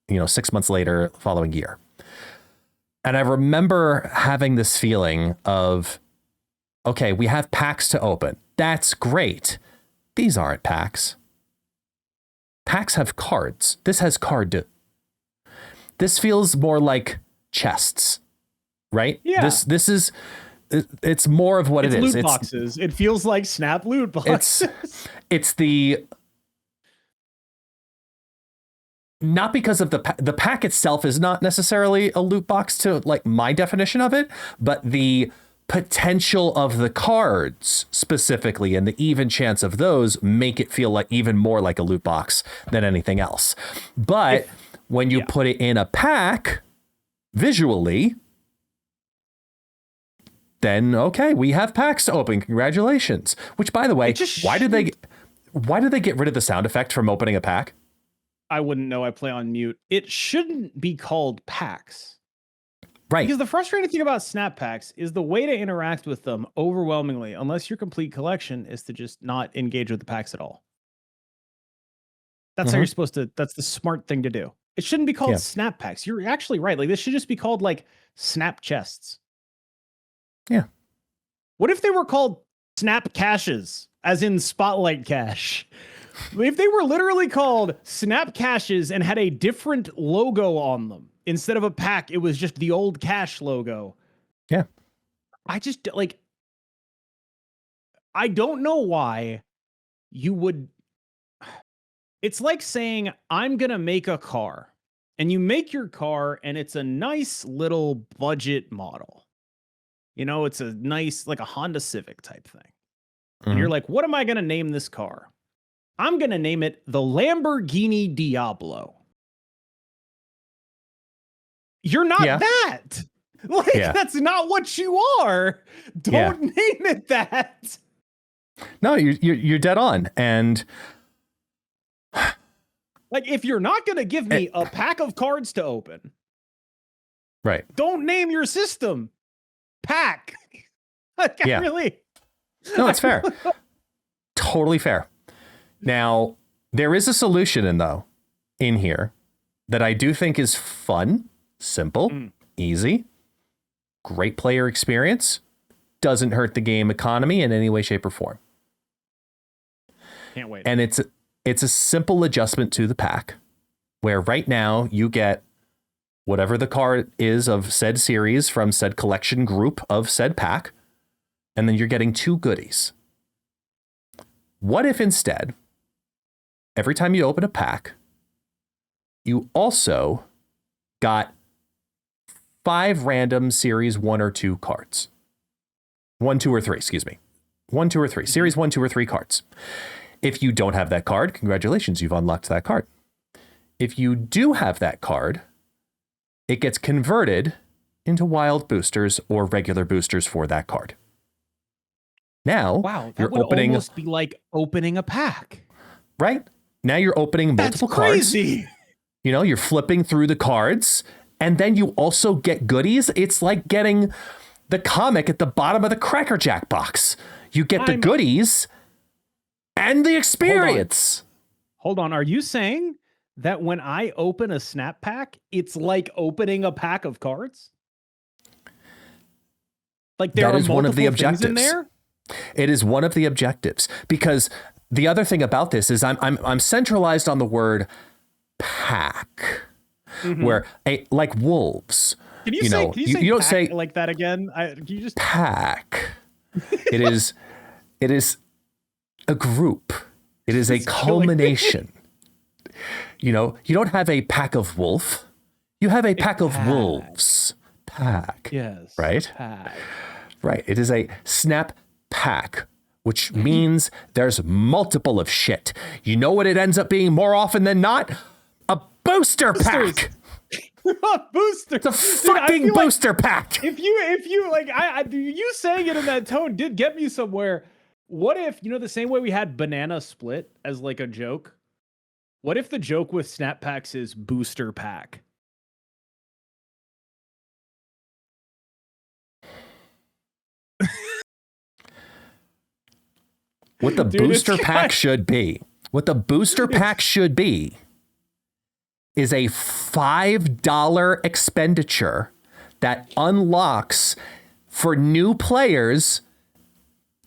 6 months later, following year. And I remember having this feeling of, okay, we have packs to open. That's great. These aren't packs. Packs have cards. This has card. This feels more like chests, right? Yeah. This is, it's more of what it is. Loot boxes. It feels like Snap loot boxes. It's the not because of the pack itself is not necessarily a loot box to like my definition of it, but the potential of the cards specifically and the even chance of those make it feel like even more like a loot box than anything else. But when you put it in a pack visually, then okay, we have packs to open. Congratulations. Which, by the way, why did they get rid of the sound effect from opening a pack? I wouldn't know. I play on mute. It shouldn't be called packs. Right. Because the frustrating thing about snap packs is the way to interact with them overwhelmingly, unless your complete collection, is to just not engage with the packs at all. That's how you're supposed to, that's the smart thing to do. It shouldn't be called snap packs. You're actually right. Like, this should just be called like snap chests. Yeah. What if they were called snap caches, as in spotlight cache? If they were literally called snap caches and had a different logo on them, instead of a pack, it was just the old cache logo. Yeah. I just like, I don't know why you would. It's like saying, I'm going to make a car, and you make your car and it's a nice little budget model. You know, it's a nice, like a Honda Civic type thing. And you're like, what am I going to name this car? I'm going to name it the Lamborghini Diablo. You're not that. Like, that's not what you are. Don't name it that. No, you're dead on. And like, if you're not going to give me a pack of cards to open, right? Don't name your system pack. Like, I really. No, it's fair. Totally fair. Now, there is a solution in here that I do think is fun, simple, easy, great player experience, doesn't hurt the game economy in any way, shape, or form. Can't wait. And it's a simple adjustment to the pack where right now you get whatever the card is of said series from said collection group of said pack, and then you're getting 2 goodies. What if instead, every time you open a pack, you also got 5 random series 1 or 2 cards? 1, 2, or 3, excuse me. 1, 2, or 3. Series 1, 2, or 3 cards. If you don't have that card, congratulations, you've unlocked that card. If you do have that card, it gets converted into wild boosters or regular boosters for that card. Now, wow, that would almost be like opening a pack. Right? Now you're opening multiple cards. You know, you're flipping through the cards, and then you also get goodies. It's like getting the comic at the bottom of the Cracker Jack box. You get the goodies and the experience. Hold on. Are you saying that when I open a snap pack, it's like opening a pack of cards? Like there are one of the objectives in there? It is one of the objectives, because the other thing about this is I'm centralized on the word pack, where like wolves. Can you say you don't say like that again? Can you just pack? It is a group. It is a culmination. You know, you don't have a pack of wolf. You have a pack of wolves. Pack. Yes. Right? Pack. Right. It is a snap pack, which means there's multiple of shit. You know what it ends up being more often than not? A booster pack. Booster. It's a fucking booster pack. If you like, you saying it in that tone did get me somewhere. What if, you know, the same way we had banana split as like a joke? What if the joke with snap packs is booster pack? What the booster pack should be. What the booster pack should be is a $5 expenditure that unlocks for new players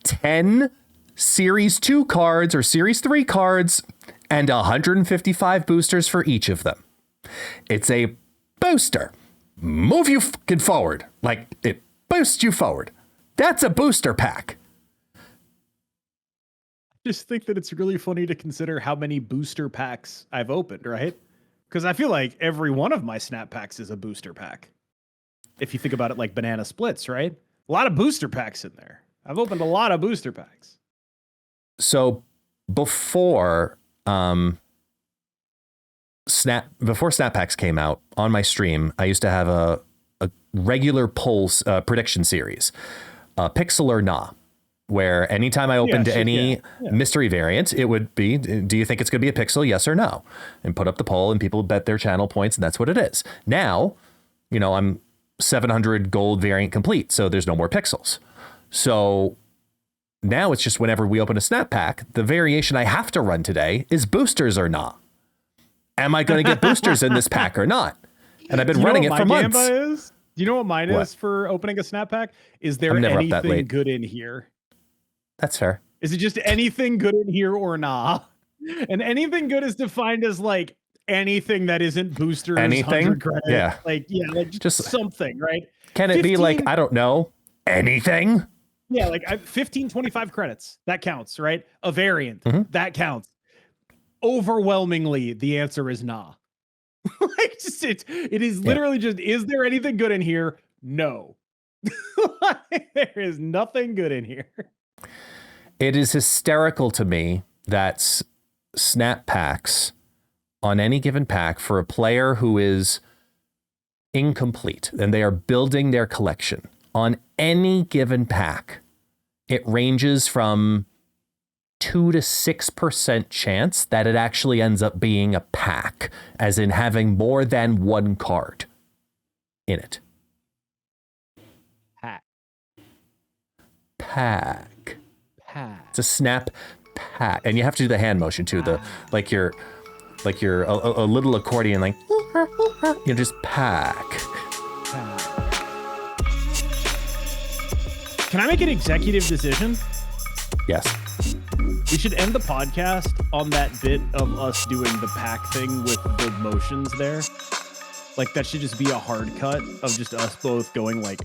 10 Series 2 cards or Series 3 cards and 155 boosters for each of them. It's a booster. Move you fucking forward. Like, it boosts you forward. That's a booster pack. Just think that it's really funny to consider how many booster packs I've opened, right? Because I feel like every one of my snap packs is a booster pack. If you think about it like banana splits, right? A lot of booster packs in there. I've opened a lot of booster packs. So before snap packs came out on my stream, I used to have a regular polls prediction series, Pixel or Nah, where anytime I opened any mystery variant, it would be, do you think it's going to be a pixel? Yes or no? And put up the poll and people bet their channel points, and that's what it is. Now, you know, I'm 700 gold variant complete, so there's no more pixels. So now it's just whenever we open a snap pack, the variation I have to run today is boosters or not. Am I going to get boosters in this pack or not? And I've been running it for months. Do you know what mine is for opening a snap pack? Is there anything good in here? That's fair. Is it just anything good in here or nah? And anything good is defined as like anything that isn't boosters. Anything? Credit, yeah. Like just something, right? Can it 15, be like, I don't know, anything? Yeah, like 15, 25 credits. That counts, right? A variant. That counts. Overwhelmingly, the answer is nah. Like just it is literally just, is there anything good in here? No. There is nothing good in here. It is hysterical to me that snap packs on any given pack for a player who is incomplete and they are building their collection on any given pack, it ranges from 2 to 6% chance that it actually ends up being a pack, as in having more than one card in it. Pack. It's a snap pack, and you have to do the hand motion too. The like you're a little accordion, like you just pack. Can I make an executive decision? Yes. We should end the podcast on that bit of us doing the pack thing with the motions there. Like that should just be a hard cut of just us both going like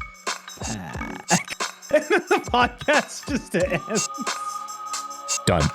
pack. And then the podcast just ends. Done.